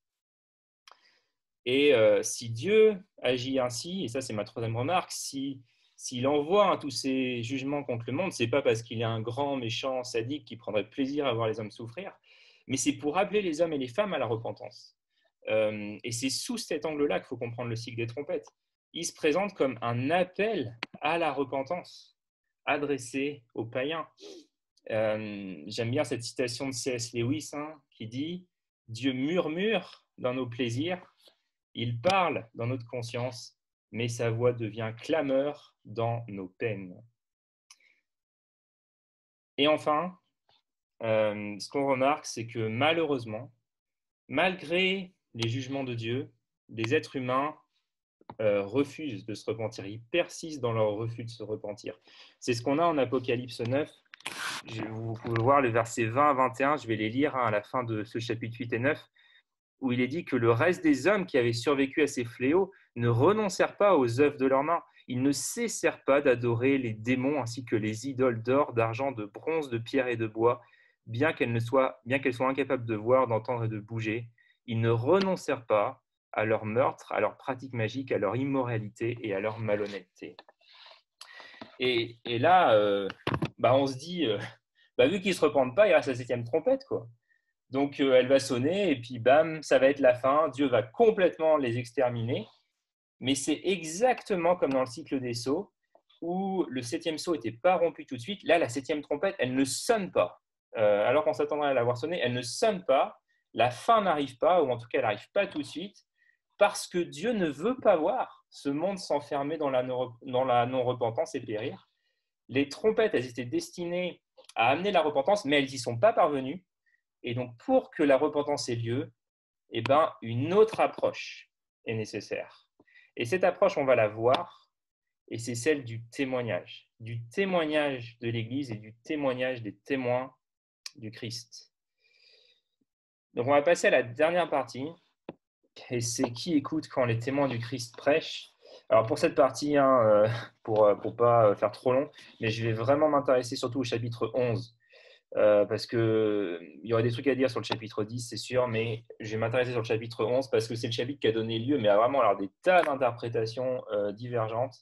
Et si Dieu agit ainsi, et ça c'est ma troisième remarque, s'il envoie tous ces jugements contre le monde, ce n'est pas parce qu'il est un grand méchant sadique qui prendrait plaisir à voir les hommes souffrir, mais c'est pour appeler les hommes et les femmes à la repentance. Et c'est sous cet angle-là qu'il faut comprendre le cycle des trompettes. Il se présente comme un appel à la repentance adressé aux païens. J'aime bien cette citation de C.S. Lewis qui dit « Dieu murmure dans nos plaisirs, il parle dans notre conscience, mais sa voix devient clameur dans nos peines. » Et enfin, ce qu'on remarque, c'est que malheureusement, malgré les jugements de Dieu, les êtres humains refusent de se repentir. Ils persistent dans leur refus de se repentir. C'est ce qu'on a en Apocalypse 9. Vous pouvez voir le verset 20 à 21, je vais les lire à la fin de ce chapitre 8 et 9, où il est dit que le reste des hommes qui avaient survécu à ces fléaux ne renoncèrent pas aux œuvres de leurs mains. Ils ne cessèrent pas d'adorer les démons ainsi que les idoles d'or, d'argent, de bronze, de pierre et de bois, bien qu'elles soient incapables de voir, d'entendre et de bouger. Ils ne renoncèrent pas à leur meurtre, à leurs pratiques magiques, à leur immoralité et à leur malhonnêteté. Et là, on se dit, vu qu'ils ne se repentent pas, il reste la 7e trompette, quoi. Donc, elle va sonner et puis, bam, ça va être la fin. Dieu va complètement les exterminer. Mais c'est exactement comme dans le cycle des sceaux, où le 7e sceau n'était pas rompu tout de suite. Là, la 7e trompette, elle ne sonne pas. Alors qu'on s'attendrait à la voir sonner, elle ne sonne pas. La fin n'arrive pas, ou en tout cas, elle n'arrive pas tout de suite, parce que Dieu ne veut pas voir ce monde s'enfermer dans la non-repentance et périr. Les trompettes, elles étaient destinées à amener la repentance, mais elles n'y sont pas parvenues. Et donc, pour que la repentance ait lieu, une autre approche est nécessaire. Et cette approche, on va la voir, et c'est celle du témoignage de l'Église et du témoignage des témoins du Christ. Donc, on va passer à la dernière partie, et c'est qui écoute quand les témoins du Christ prêchent. Alors, pour cette partie, pour ne pas faire trop long, mais je vais vraiment m'intéresser surtout au chapitre 11. Parce qu'il y aurait des trucs à dire sur le chapitre 10, c'est sûr, mais je vais m'intéresser sur le chapitre 11 parce que c'est le chapitre qui a donné lieu, mais à vraiment des tas d'interprétations divergentes.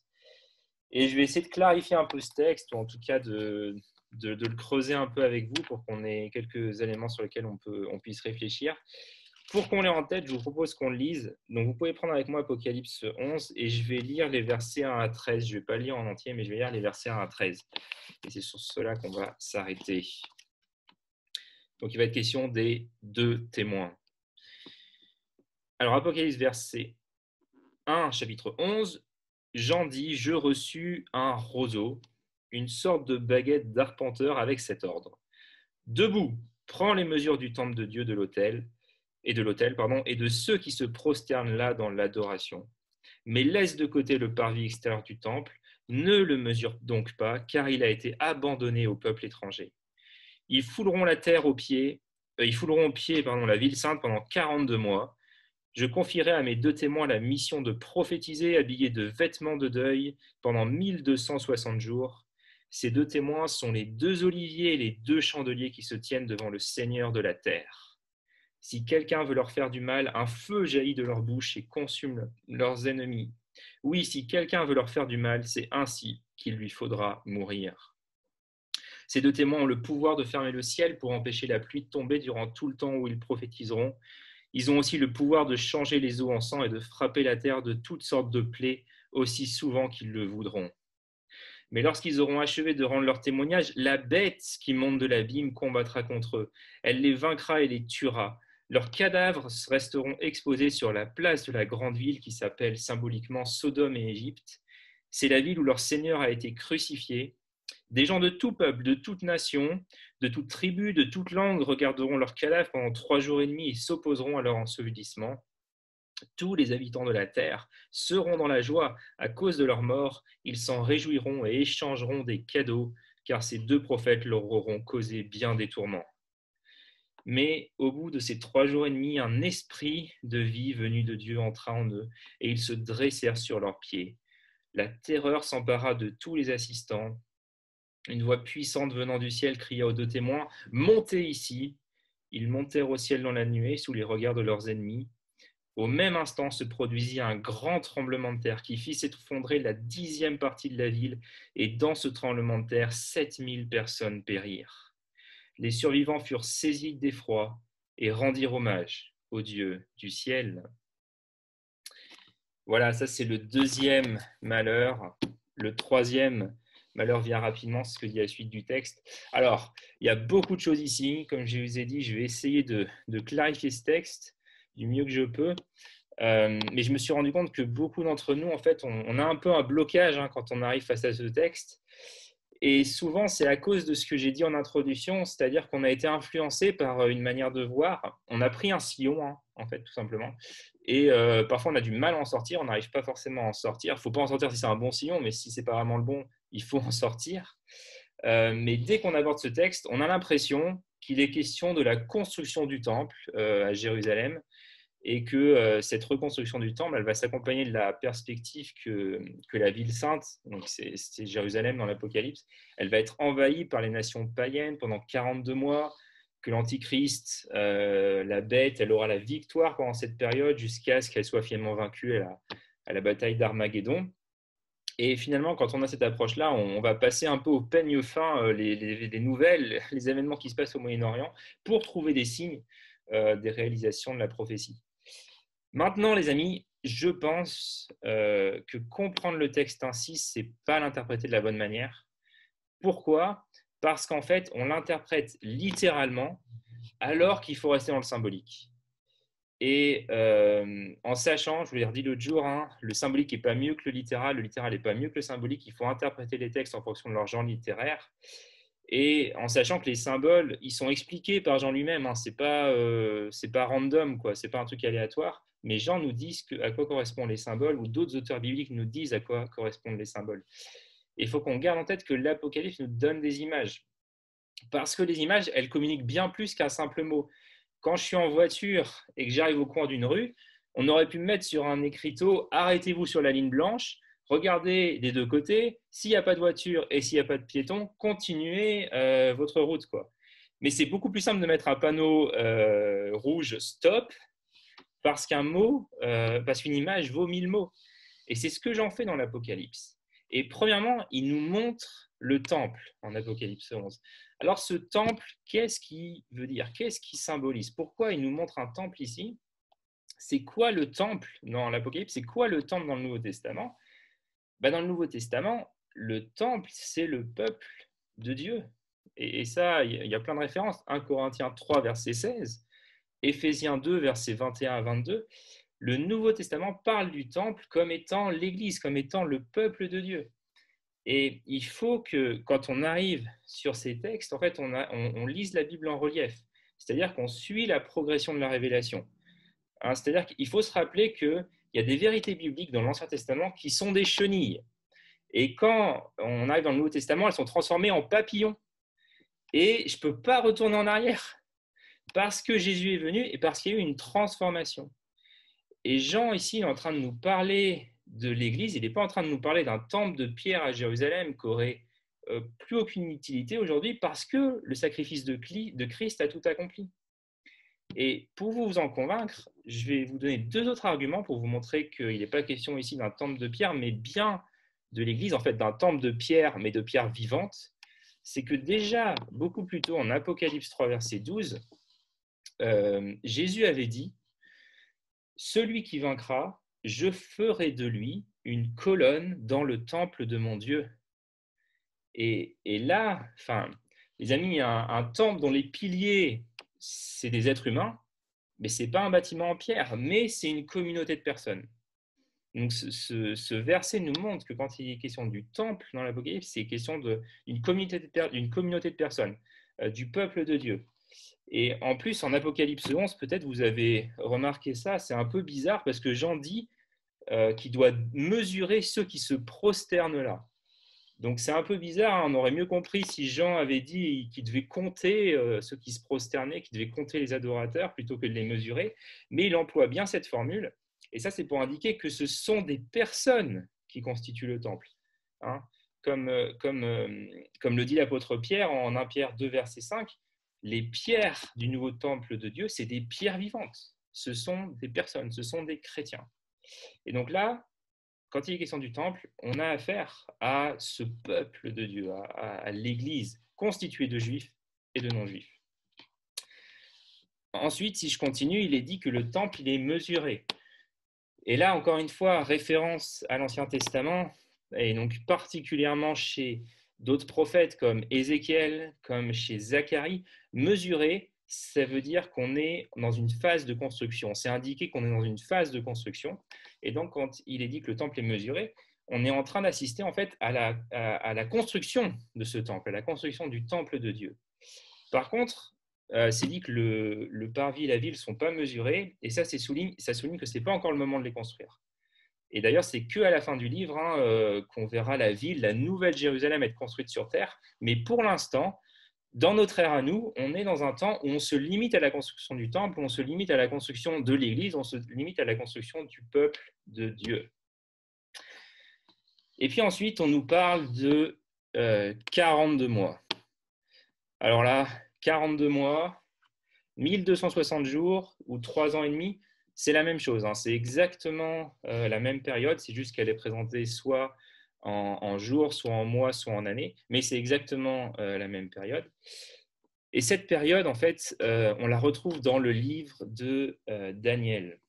Et je vais essayer de clarifier un peu ce texte, ou en tout cas de le creuser un peu avec vous pour qu'on ait quelques éléments sur lesquels on puisse réfléchir. Pour qu'on l'ait en tête, je vous propose qu'on le lise. Donc, vous pouvez prendre avec moi Apocalypse 11 et je vais lire les versets 1 à 13. Je ne vais pas lire en entier, mais je vais lire les versets 1 à 13. Et c'est sur cela qu'on va s'arrêter. Donc, il va être question des deux témoins. Alors, Apocalypse verset 1, chapitre 11, Jean dit « Je reçus un roseau, une sorte de baguette d'arpenteur avec cet ordre. Debout, prends les mesures du temple de Dieu de l'autel, et de ceux qui se prosternent là dans l'adoration. Mais laisse de côté le parvis extérieur du temple, ne le mesure donc pas, car il a été abandonné au peuple étranger. Ils fouleront la terre aux pieds, ils fouleront au pied la ville sainte pendant 42 mois. Je confierai à mes deux témoins la mission de prophétiser habillés de vêtements de deuil pendant 1260 jours. Ces deux témoins sont les deux oliviers et les deux chandeliers qui se tiennent devant le Seigneur de la terre. Si quelqu'un veut leur faire du mal, un feu jaillit de leur bouche et consume leurs ennemis. Oui, si quelqu'un veut leur faire du mal, c'est ainsi qu'il lui faudra mourir. Ces deux témoins ont le pouvoir de fermer le ciel pour empêcher la pluie de tomber durant tout le temps où ils prophétiseront. Ils ont aussi le pouvoir de changer les eaux en sang et de frapper la terre de toutes sortes de plaies aussi souvent qu'ils le voudront. Mais lorsqu'ils auront achevé de rendre leur témoignage, la bête qui monte de l'abîme combattra contre eux. Elle les vaincra et les tuera. Leurs cadavres resteront exposés sur la place de la grande ville qui s'appelle symboliquement Sodome et Égypte. C'est la ville où leur Seigneur a été crucifié. Des gens de tout peuple, de toute nation, de toute tribu, de toute langue regarderont leurs cadavres pendant 3 jours et demi et s'opposeront à leur ensevelissement. Tous les habitants de la terre seront dans la joie à cause de leur mort. Ils s'en réjouiront et échangeront des cadeaux, car ces deux prophètes leur auront causé bien des tourments. Mais au bout de ces 3 jours et demi, un esprit de vie venu de Dieu entra en eux, et ils se dressèrent sur leurs pieds. La terreur s'empara de tous les assistants. Une voix puissante venant du ciel cria aux deux témoins « Montez ici !» Ils montèrent au ciel dans la nuée, sous les regards de leurs ennemis. Au même instant se produisit un grand tremblement de terre qui fit s'effondrer la 10e partie de la ville, et dans ce tremblement de terre, 7000 personnes périrent. Les survivants furent saisis d'effroi et rendirent hommage au Dieu du ciel. Voilà, ça c'est le deuxième malheur. Le troisième malheur vient rapidement, c'est ce que dit la suite du texte. Alors, il y a beaucoup de choses ici. Comme je vous ai dit, je vais essayer de clarifier ce texte du mieux que je peux. Mais je me suis rendu compte que beaucoup d'entre nous, en fait, on a un peu un blocage quand on arrive face à ce texte. Et souvent, c'est à cause de ce que j'ai dit en introduction, c'est-à-dire qu'on a été influencé par une manière de voir. On a pris un sillon, en fait, tout simplement. Et parfois, on a du mal à en sortir. On n'arrive pas forcément à en sortir. Il ne faut pas en sortir si c'est un bon sillon, mais si ce n'est pas vraiment le bon, il faut en sortir. Mais dès qu'on aborde ce texte, on a l'impression qu'il est question de la construction du temple à Jérusalem, et que cette reconstruction du temple, elle va s'accompagner de la perspective que la ville sainte, donc c'est Jérusalem dans l'Apocalypse, elle va être envahie par les nations païennes pendant 42 mois, que l'Antichrist, la bête, elle aura la victoire pendant cette période jusqu'à ce qu'elle soit finalement vaincue à la bataille d'Armageddon. Et finalement, quand on a cette approche-là, on va passer un peu au peigne fin les nouvelles, les événements qui se passent au Moyen-Orient pour trouver des signes des réalisations de la prophétie. Maintenant, les amis, je pense que comprendre le texte ainsi, ce n'est pas l'interpréter de la bonne manière. Pourquoi ? Parce qu'en fait, on l'interprète littéralement alors qu'il faut rester dans le symbolique. Et en sachant, je vous l'ai redit l'autre jour, le symbolique n'est pas mieux que le littéral n'est pas mieux que le symbolique, il faut interpréter les textes en fonction de leur genre littéraire. Et en sachant que les symboles, ils sont expliqués par Jean lui-même, c'est pas random, quoi, c'est pas un truc aléatoire, mais Jean nous dit à quoi correspondent les symboles, ou d'autres auteurs bibliques nous disent à quoi correspondent les symboles. Et il faut qu'on garde en tête que l'Apocalypse nous donne des images, parce que les images, elles communiquent bien plus qu'un simple mot. Quand je suis en voiture et que j'arrive au coin d'une rue, on aurait pu me mettre sur un écriteau « Arrêtez-vous sur la ligne blanche », regardez des deux côtés, s'il n'y a pas de voiture et s'il n'y a pas de piéton, continuez votre route, quoi. Mais c'est beaucoup plus simple de mettre un panneau rouge « Stop » parce qu'une image vaut 1000 mots. Et c'est ce que j'en fais dans l'Apocalypse. Et premièrement, il nous montre le temple en Apocalypse 11. Alors ce temple, qu'est-ce qu'il veut dire ? Qu'est-ce qu'il symbolise ? Pourquoi il nous montre un temple ici ? C'est quoi le temple dans l'Apocalypse ? C'est quoi le temple dans le Nouveau Testament ? Dans le Nouveau Testament, le temple, c'est le peuple de Dieu. Et ça, il y a plein de références. 1 Corinthiens 3, verset 16, Éphésiens 2, versets 21 à 22. Le Nouveau Testament parle du temple comme étant l'Église, comme étant le peuple de Dieu. Et il faut que, quand on arrive sur ces textes, en fait, on lise la Bible en relief. C'est-à-dire qu'on suit la progression de la révélation. Hein, c'est-à-dire qu'il faut se rappeler qu'il y a des vérités bibliques dans l'Ancien Testament qui sont des chenilles. Et quand on arrive dans le Nouveau Testament, elles sont transformées en papillons. Et je ne peux pas retourner en arrière parce que Jésus est venu et parce qu'il y a eu une transformation. Et Jean, ici, il est en train de nous parler de l'Église. Il n'est pas en train de nous parler d'un temple de pierre à Jérusalem qui aurait plus aucune utilité aujourd'hui parce que le sacrifice de Christ a tout accompli. Et pour vous en convaincre, je vais vous donner 2 autres arguments pour vous montrer qu'il n'est pas question ici d'un temple de pierre, mais bien de l'Église, en fait d'un temple de pierre, mais de pierre vivante. C'est que déjà, beaucoup plus tôt, en Apocalypse 3, verset 12, Jésus avait dit « Celui qui vaincra, je ferai de lui une colonne dans le temple de mon Dieu. » Et là, les amis, un temple dont les piliers, c'est des êtres humains, mais ce n'est pas un bâtiment en pierre, mais c'est une communauté de personnes. Donc ce verset nous montre que quand il est question du temple dans l'Apocalypse, c'est question d'une communauté de personnes, du peuple de Dieu. Et en plus, en Apocalypse 11, peut-être vous avez remarqué ça, c'est un peu bizarre parce que Jean dit qu'il doit mesurer ceux qui se prosternent là. Donc c'est un peu bizarre, hein. On aurait mieux compris si Jean avait dit qu'il devait compter ceux qui se prosternaient, qu'il devait compter les adorateurs plutôt que de les mesurer, mais il emploie bien cette formule, et ça c'est pour indiquer que ce sont des personnes qui constituent le temple. Hein. Comme le dit l'apôtre Pierre en 1 Pierre 2, verset 5, les pierres du nouveau temple de Dieu, c'est des pierres vivantes, ce sont des personnes, ce sont des chrétiens. Et donc là, quand il est question du temple, on a affaire à ce peuple de Dieu, à l'Église constituée de juifs et de non-juifs. Ensuite, si je continue, il est dit que le temple, il est mesuré. Et là, encore une fois, référence à l'Ancien Testament, et donc particulièrement chez d'autres prophètes comme Ézéchiel, comme chez Zacharie, mesuré, ça veut dire qu'on est dans une phase de construction. C'est indiqué qu'on est dans une phase de construction. Et donc, quand il est dit que le temple est mesuré, on est en train d'assister en fait à la construction de ce temple, à la construction du temple de Dieu. Par contre, c'est dit que le parvis et la ville ne sont pas mesurés, et ça souligne que ce n'est pas encore le moment de les construire. Et d'ailleurs, c'est qu'à la fin du livre qu'on verra la ville, la nouvelle Jérusalem être construite sur terre. Mais pour l'instant, dans notre ère à nous, on est dans un temps où on se limite à la construction du temple, où on se limite à la construction de l'Église, on se limite à la construction du peuple de Dieu. Et puis ensuite, on nous parle de 42 mois. Alors là, 42 mois, 1260 jours ou 3 ans et demi, c'est la même chose. Hein. C'est exactement la même période, c'est juste qu'elle est présentée soit en jours, soit en mois, soit en années, mais c'est exactement la même période. Et cette période, en fait, on la retrouve dans le livre de Daniel.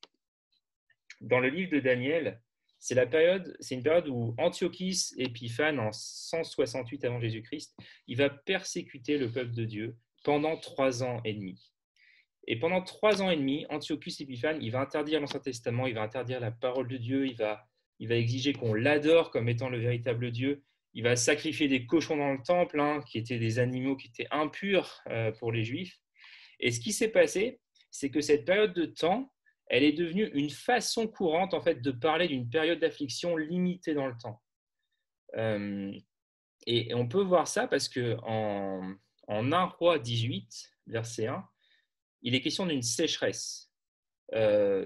Dans le livre de Daniel, c'est une période où Antiochus Épiphane, en 168 avant Jésus-Christ, il va persécuter le peuple de Dieu pendant 3 ans et demi. Et pendant 3 ans et demi, Antiochus Épiphane, il va interdire l'Ancien Testament, il va interdire la parole de Dieu, il va exiger qu'on l'adore comme étant le véritable Dieu. Il va sacrifier des cochons dans le temple, qui étaient des animaux qui étaient impurs pour les Juifs. Et ce qui s'est passé, c'est que cette période de temps, elle est devenue une façon courante en fait de parler d'une période d'affliction limitée dans le temps. Et on peut voir ça parce que en 1 Roi 18, verset 1, il est question d'une sécheresse.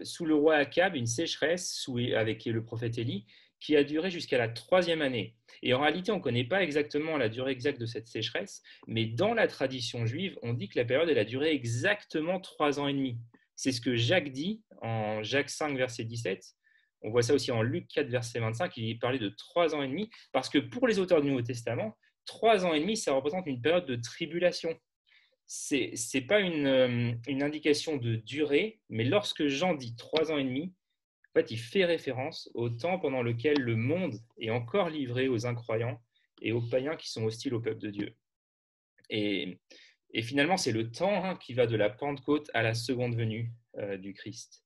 Sous le roi Akab, une sécheresse avec le prophète Élie qui a duré jusqu'à la 3e année. Et en réalité, on ne connaît pas exactement la durée exacte de cette sécheresse, mais dans la tradition juive, on dit que la période elle a duré exactement 3 ans et demi. C'est ce que Jacques dit en Jacques 5, verset 17. On voit ça aussi en Luc 4, verset 25. Il parlait de 3 ans et demi, parce que pour les auteurs du Nouveau Testament, 3 ans et demi, ça représente une période de tribulation. Ce n'est pas une indication de durée, mais lorsque Jean dit 3 ans et demi, en fait, il fait référence au temps pendant lequel le monde est encore livré aux incroyants et aux païens qui sont hostiles au peuple de Dieu. Et, et finalement, c'est le temps qui va de la Pentecôte à la seconde venue du Christ.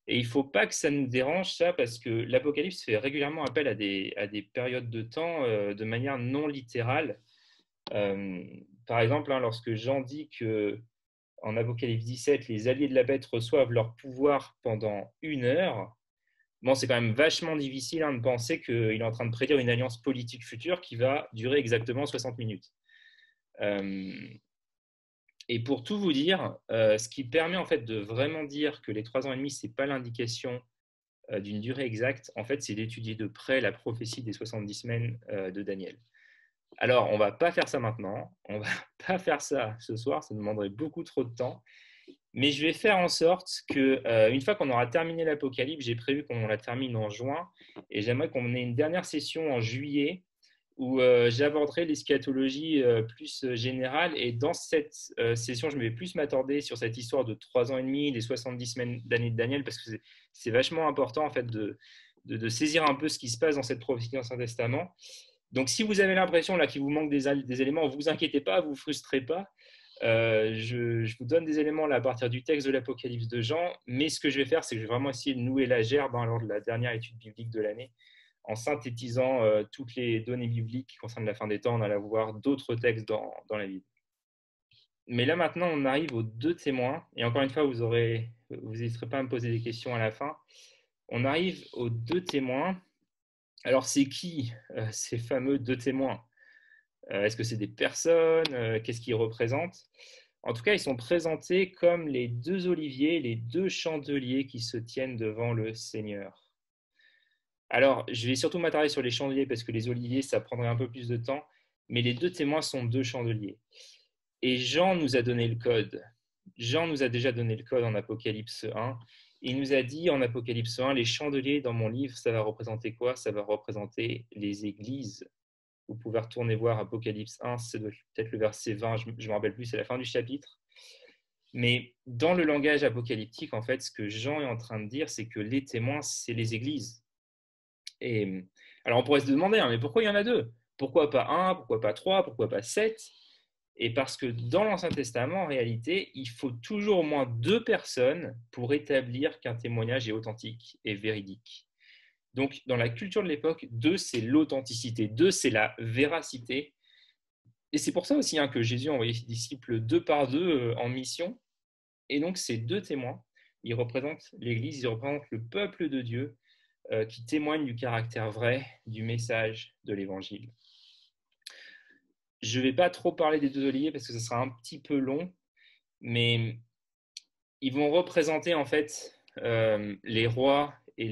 Et il ne faut pas que ça nous dérange, ça, parce que l'Apocalypse fait régulièrement appel à des périodes de temps de manière non littérale. Par exemple, lorsque Jean dit que en Apocalypse 17, les alliés de la bête reçoivent leur pouvoir pendant 1 heure, bon, c'est quand même vachement difficile de penser qu'il est en train de prédire une alliance politique future qui va durer exactement 60 minutes. Et pour tout vous dire, ce qui permet en fait de vraiment dire que les 3 ans et demi, ce n'est pas l'indication d'une durée exacte, en fait, c'est d'étudier de près la prophétie des 70 semaines de Daniel. Alors, on ne va pas faire ça maintenant, on ne va pas faire ça ce soir, ça demanderait beaucoup trop de temps, mais je vais faire en sorte que, une fois qu'on aura terminé l'Apocalypse, j'ai prévu qu'on la termine en juin, et j'aimerais qu'on ait une dernière session en juillet où j'aborderai l'eschatologie plus générale. Et dans cette session, je vais plus m'attarder sur cette histoire de 3 ans et demi, des 70 semaines d'année de Daniel, parce que c'est vachement important en fait de saisir un peu ce qui se passe dans cette prophétie dans l'Ancien Testament. Donc, si vous avez l'impression là qu'il vous manque des éléments, ne vous inquiétez pas, vous frustrez pas. Je vous donne des éléments là à partir du texte de l'Apocalypse de Jean, mais ce que je vais faire, c'est que je vais vraiment essayer de nouer la gerbe lors de la dernière étude biblique de l'année, en synthétisant toutes les données bibliques qui concernent la fin des temps. On allait voir d'autres textes dans la Bible. Mais là maintenant, on arrive aux 2 témoins, et encore une fois, vous n'hésiterez pas à me poser des questions à la fin. On arrive aux 2 témoins. Alors, c'est qui ces fameux 2 témoins? Est-ce que c'est des personnes? Qu'est-ce qu'ils représentent? En tout cas, ils sont présentés comme les 2 oliviers, les 2 chandeliers qui se tiennent devant le Seigneur. Alors, je vais surtout m'attarder sur les chandeliers parce que les oliviers, ça prendrait un peu plus de temps, mais les 2 témoins sont 2 chandeliers. Et Jean nous a donné le code. Jean nous a déjà donné le code en Apocalypse 1. Il nous a dit en Apocalypse 1, les chandeliers dans mon livre, ça va représenter quoi? Ça va représenter les églises. Vous pouvez retourner voir Apocalypse 1, c'est peut-être le verset 20, je ne me rappelle plus, c'est la fin du chapitre. Mais dans le langage apocalyptique, en fait, ce que Jean est en train de dire, c'est que les témoins, c'est les églises. Et alors, on pourrait se demander, mais pourquoi il y en a 2? Pourquoi pas 1? Pourquoi pas 3? Pourquoi pas 7? Et parce que dans l'Ancien Testament, en réalité, il faut toujours au moins 2 personnes pour établir qu'un témoignage est authentique et véridique. Donc, dans la culture de l'époque, 2, c'est l'authenticité, 2, c'est la véracité. Et c'est pour ça aussi que Jésus a envoyé ses disciples 2 par 2 en mission. Et donc, ces 2 témoins, ils représentent l'Église, ils représentent le peuple de Dieu qui témoigne du caractère vrai du message de l'Évangile. Je ne vais pas trop parler des 2 oliviers parce que ce sera un petit peu long, mais ils vont représenter en fait les rois et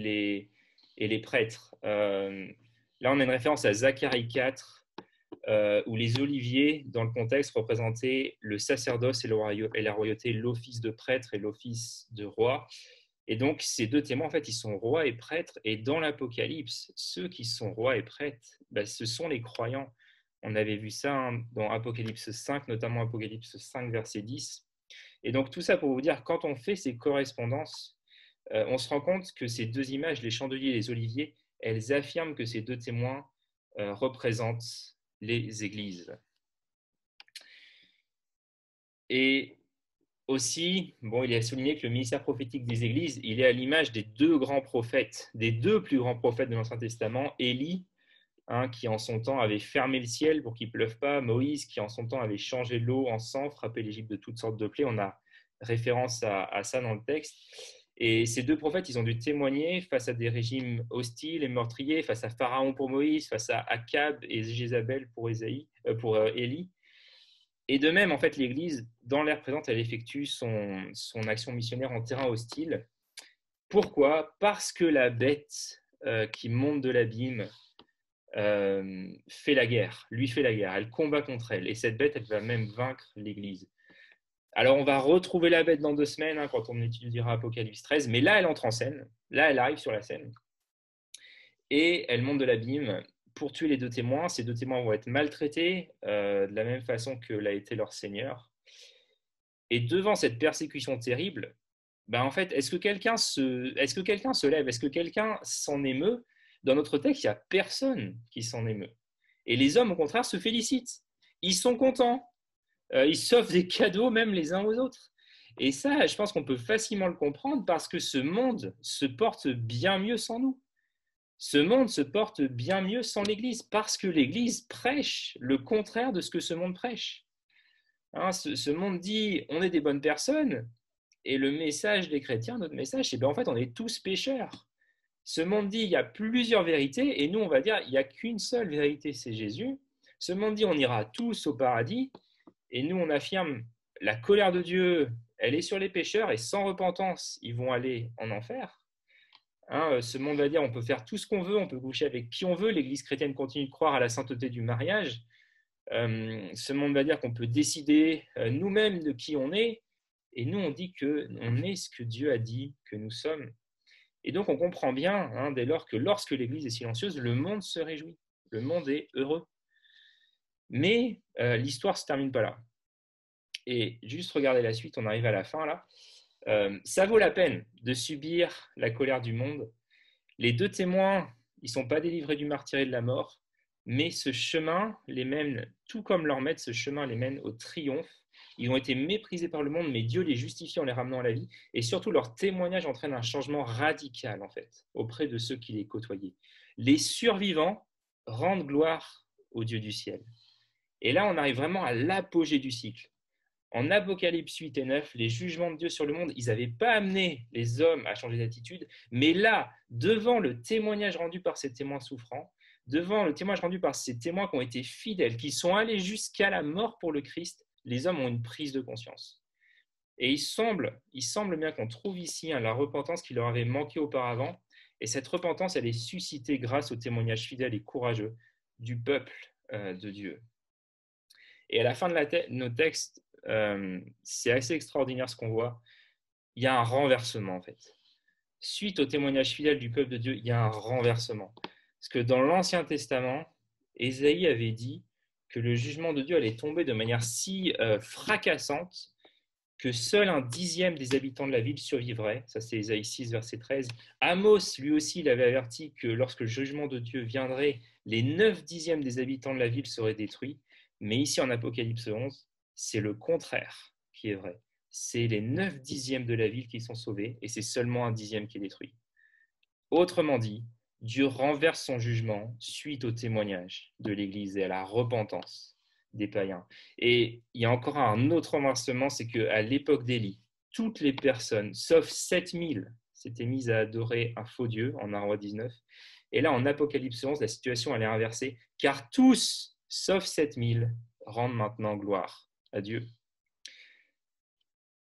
les prêtres. Là, on a une référence à Zacharie 4, où les oliviers, dans le contexte, représentaient le sacerdoce et la royauté, l'office de prêtre et l'office de roi. Et donc, ces 2 témoins, en fait, ils sont rois et prêtres. Et dans l'Apocalypse, ceux qui sont rois et prêtres, ce sont les croyants. On avait vu ça dans Apocalypse 5, notamment Apocalypse 5, verset 10. Et donc, tout ça pour vous dire, quand on fait ces correspondances, on se rend compte que ces 2 images, les chandeliers et les oliviers, elles affirment que ces 2 témoins représentent les églises. Et aussi, il est souligné que le ministère prophétique des églises, il est à l'image des 2 grands prophètes, des 2 plus grands prophètes de l'Ancien Testament, Élie, qui en son temps avait fermé le ciel pour qu'il ne pleuve pas, Moïse, qui en son temps avait changé l'eau en sang, frappé l'Égypte de toutes sortes de plaies. On a référence à ça dans le texte. Et ces 2 prophètes, ils ont dû témoigner face à des régimes hostiles et meurtriers, face à Pharaon pour Moïse, face à Akab et Jézabel pour Élie. Et de même, en fait, l'Église, dans l'ère présente, elle effectue son action missionnaire en terrain hostile. Pourquoi? Parce que la bête qui monte de l'abîme fait la guerre, elle combat contre elle. Et cette bête, elle va même vaincre l'Église. Alors, on va retrouver la bête dans 2 semaines, quand on étudiera Apocalypse 13, mais là, elle entre en scène. Là, elle arrive sur la scène. Et elle monte de l'abîme pour tuer les 2 témoins. Ces 2 témoins vont être maltraités de la même façon que l'a été leur Seigneur. Et devant cette persécution terrible, en fait, est-ce que quelqu'un se lève? Est-ce que quelqu'un s'en émeut? Dans notre texte, il n'y a personne qui s'en émeut. Et les hommes, au contraire, se félicitent. Ils sont contents. Ils s'offrent des cadeaux même les uns aux autres. Et ça, je pense qu'on peut facilement le comprendre parce que ce monde se porte bien mieux sans nous. Ce monde se porte bien mieux sans l'Église parce que l'Église prêche le contraire de ce que ce monde prêche. Hein, ce monde dit on est des bonnes personnes et le message des chrétiens, notre message, c'est ben en fait on est tous pécheurs. Ce monde dit il y a plusieurs vérités et nous on va dire il n'y a qu'une seule vérité, c'est Jésus. Ce monde dit on ira tous au paradis et nous on affirme la colère de Dieu, elle est sur les pécheurs et sans repentance, ils vont aller en enfer. Hein, ce monde va dire on peut faire tout ce qu'on veut, on peut coucher avec qui on veut, l'Église chrétienne continue de croire à la sainteté du mariage. Ce monde va dire qu'on peut décider nous-mêmes de qui on est, et nous on dit qu'on est ce que Dieu a dit que nous sommes. Et donc on comprend bien, hein, dès lors que lorsque l'Église est silencieuse, le monde se réjouit, le monde est heureux. Mais l'histoire ne se termine pas là. Et juste regarder la suite, on arrive à la fin là. Ça vaut la peine de subir la colère du monde. Les deux témoins, ils ne sont pas délivrés du martyre et de la mort, mais ce chemin les mène, tout comme leur maître, ce chemin les mène au triomphe. Ils ont été méprisés par le monde, mais Dieu les justifie en les ramenant à la vie. Et surtout, leur témoignage entraîne un changement radical, en fait, auprès de ceux qui les côtoyaient. Les survivants rendent gloire au Dieu du ciel. Et là, on arrive vraiment à l'apogée du cycle. En Apocalypse 8 et 9, les jugements de Dieu sur le monde, ils n'avaient pas amené les hommes à changer d'attitude, mais là, devant le témoignage rendu par ces témoins souffrants, devant le témoignage rendu par ces témoins qui ont été fidèles, qui sont allés jusqu'à la mort pour le Christ, les hommes ont une prise de conscience. Et il semble bien qu'on trouve ici la repentance qui leur avait manqué auparavant, et cette repentance, elle est suscitée grâce au témoignage fidèle et courageux du peuple de Dieu. Et à la fin de nos textes, c'est assez extraordinaire ce qu'on voit. Il y a un renversement en fait. Suite au témoignage fidèle du peuple de Dieu, il y a un renversement. Parce que dans l'Ancien Testament, Ésaïe avait dit que le jugement de Dieu allait tomber de manière si fracassante que seul un dixième des habitants de la ville survivrait. Ça, c'est Ésaïe 6, verset 13. Amos, lui aussi, il avait averti que lorsque le jugement de Dieu viendrait, les 9 dixièmes des habitants de la ville seraient détruits. Mais ici, en Apocalypse 11, c'est le contraire qui est vrai. C'est les 9 dixièmes de la ville qui sont sauvés et c'est seulement un dixième qui est détruit. Autrement dit, Dieu renverse son jugement suite au témoignage de l'Église et à la repentance des païens. Et il y a encore un autre renversement, c'est qu'à l'époque d'Élie, toutes les personnes, sauf 7000, s'étaient mises à adorer un faux Dieu en 1 roi 19. Et là, en Apocalypse 11, la situation elle est inversée, car tous, sauf 7000, rendent maintenant gloire à Dieu.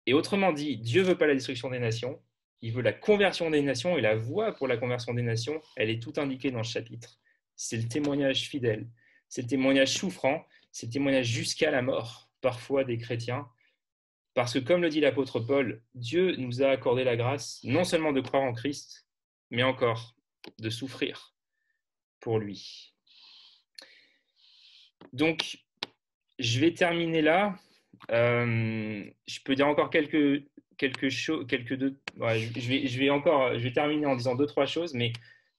Et autrement dit, Dieu ne veut pas la destruction des nations, il veut la conversion des nations, et la voie pour la conversion des nations, elle est tout indiquée dans le chapitre. C'est le témoignage fidèle, c'est le témoignage souffrant, c'est le témoignage jusqu'à la mort, parfois des chrétiens. Parce que comme le dit l'apôtre Paul, Dieu nous a accordé la grâce non seulement de croire en Christ, mais encore de souffrir pour lui. Donc, je vais terminer là. Je peux dire encore quelques choses, ouais, je vais terminer en disant 2-3 choses, mais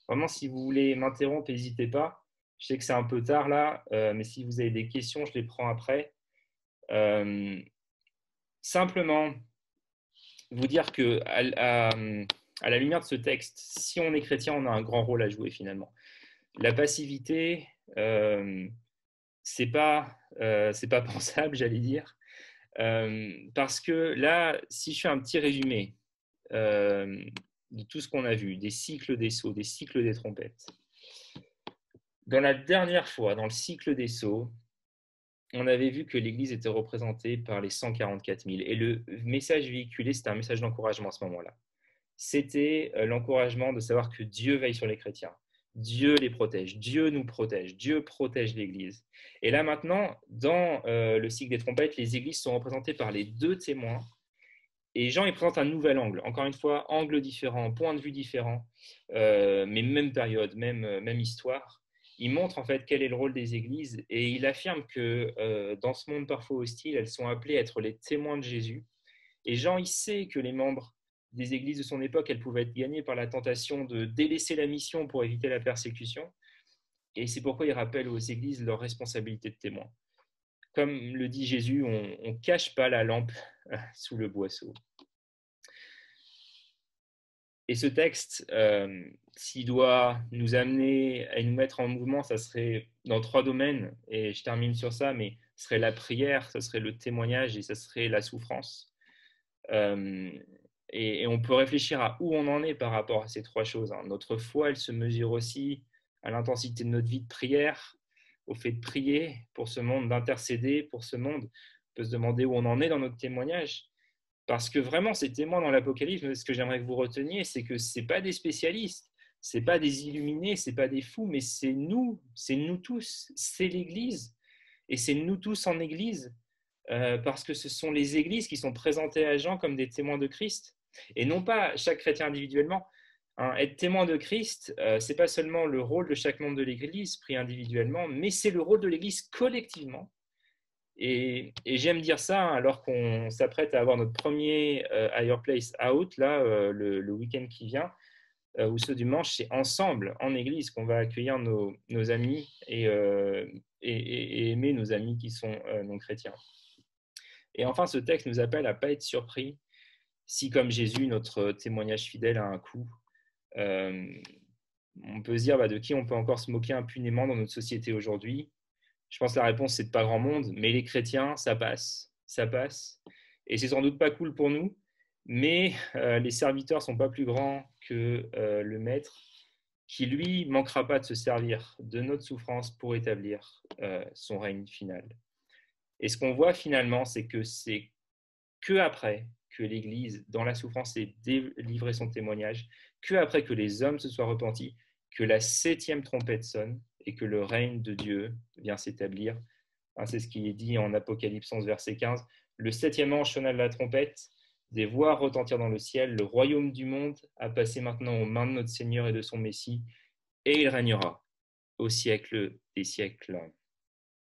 vraiment, si vous voulez m'interrompre, n'hésitez pas. Je sais que c'est un peu tard là, mais si vous avez des questions, je les prends après. Simplement, vous dire que à la lumière de ce texte, si on est chrétien, on a un grand rôle à jouer finalement. La passivité, c'est pas pensable, j'allais dire. Parce que là, si je fais un petit résumé de tout ce qu'on a vu, des cycles des sceaux, des cycles des trompettes. Dans la dernière fois, dans le cycle des sceaux, on avait vu que l'Église était représentée par les 144 000. Et le message véhiculé, c'était un message d'encouragement à ce moment-là. C'était l'encouragement de savoir que Dieu veille sur les chrétiens. Dieu les protège, Dieu nous protège, Dieu protège l'Église. Et là maintenant, dans le cycle des trompettes, les églises sont représentées par les deux témoins. Et Jean, il présente un nouvel angle. Encore une fois, angle différent, point de vue différent, mais même période, même histoire. Il montre en fait quel est le rôle des églises et il affirme que dans ce monde parfois hostile, elles sont appelées à être les témoins de Jésus. Et Jean, il sait que les membres des églises de son époque, elles pouvaient être gagnées par la tentation de délaisser la mission pour éviter la persécution. Et c'est pourquoi il rappelle aux églises leur responsabilité de témoins. comme le dit Jésus, on ne cache pas la lampe sous le boisseau. Et ce texte, s'il doit nous amener et nous mettre en mouvement, ça serait dans 3 domaines, et je termine sur ça, mais ce serait la prière, ça serait le témoignage et ça serait la souffrance. Et on peut réfléchir à où on en est par rapport à ces 3 choses. Notre foi, elle se mesure aussi à l'intensité de notre vie de prière, au fait de prier pour ce monde, d'intercéder pour ce monde. On peut se demander où on en est dans notre témoignage. Parce que vraiment, ces témoins dans l'Apocalypse, ce que j'aimerais que vous reteniez, c'est que ce n'est pas des spécialistes, ce n'est pas des illuminés, ce n'est pas des fous, mais c'est nous tous, c'est l'Église. Et c'est nous tous en Église, parce que ce sont les Églises qui sont présentées à Jean comme des témoins de Christ, et non pas chaque chrétien individuellement. Être témoin de Christ, ce n'est pas seulement le rôle de chaque membre de l'Église pris individuellement, mais c'est le rôle de l'Église collectivement. Et j'aime dire ça alors qu'on s'apprête à avoir notre premier Higher Place Out, là, le week-end qui vient, ou ce dimanche, c'est ensemble, en église, qu'on va accueillir nos amis et aimer nos amis qui sont non chrétiens. Et enfin, ce texte nous appelle à ne pas être surpris si, comme Jésus, notre témoignage fidèle a un coût. On peut se dire de qui on peut encore se moquer impunément dans notre société aujourd'hui. Je pense que la réponse, c'est de pas grand monde, mais les chrétiens, ça passe. Ça passe. Et c'est sans doute pas cool pour nous, mais les serviteurs sont pas plus grands que le maître, qui lui manquera pas de se servir de notre souffrance pour établir son règne final. Et ce qu'on voit finalement, c'est que c'est que après que l'Église, dans la souffrance, ait délivré son témoignage, que après que les hommes se soient repentis, que la 7e trompette sonne et que le règne de Dieu vient s'établir. C'est ce qui est dit en Apocalypse 11, verset 15. Le 7e ange sonna de la trompette, des voix retentirent dans le ciel, le royaume du monde a passé maintenant aux mains de notre Seigneur et de son Messie, et il régnera au siècle des siècles.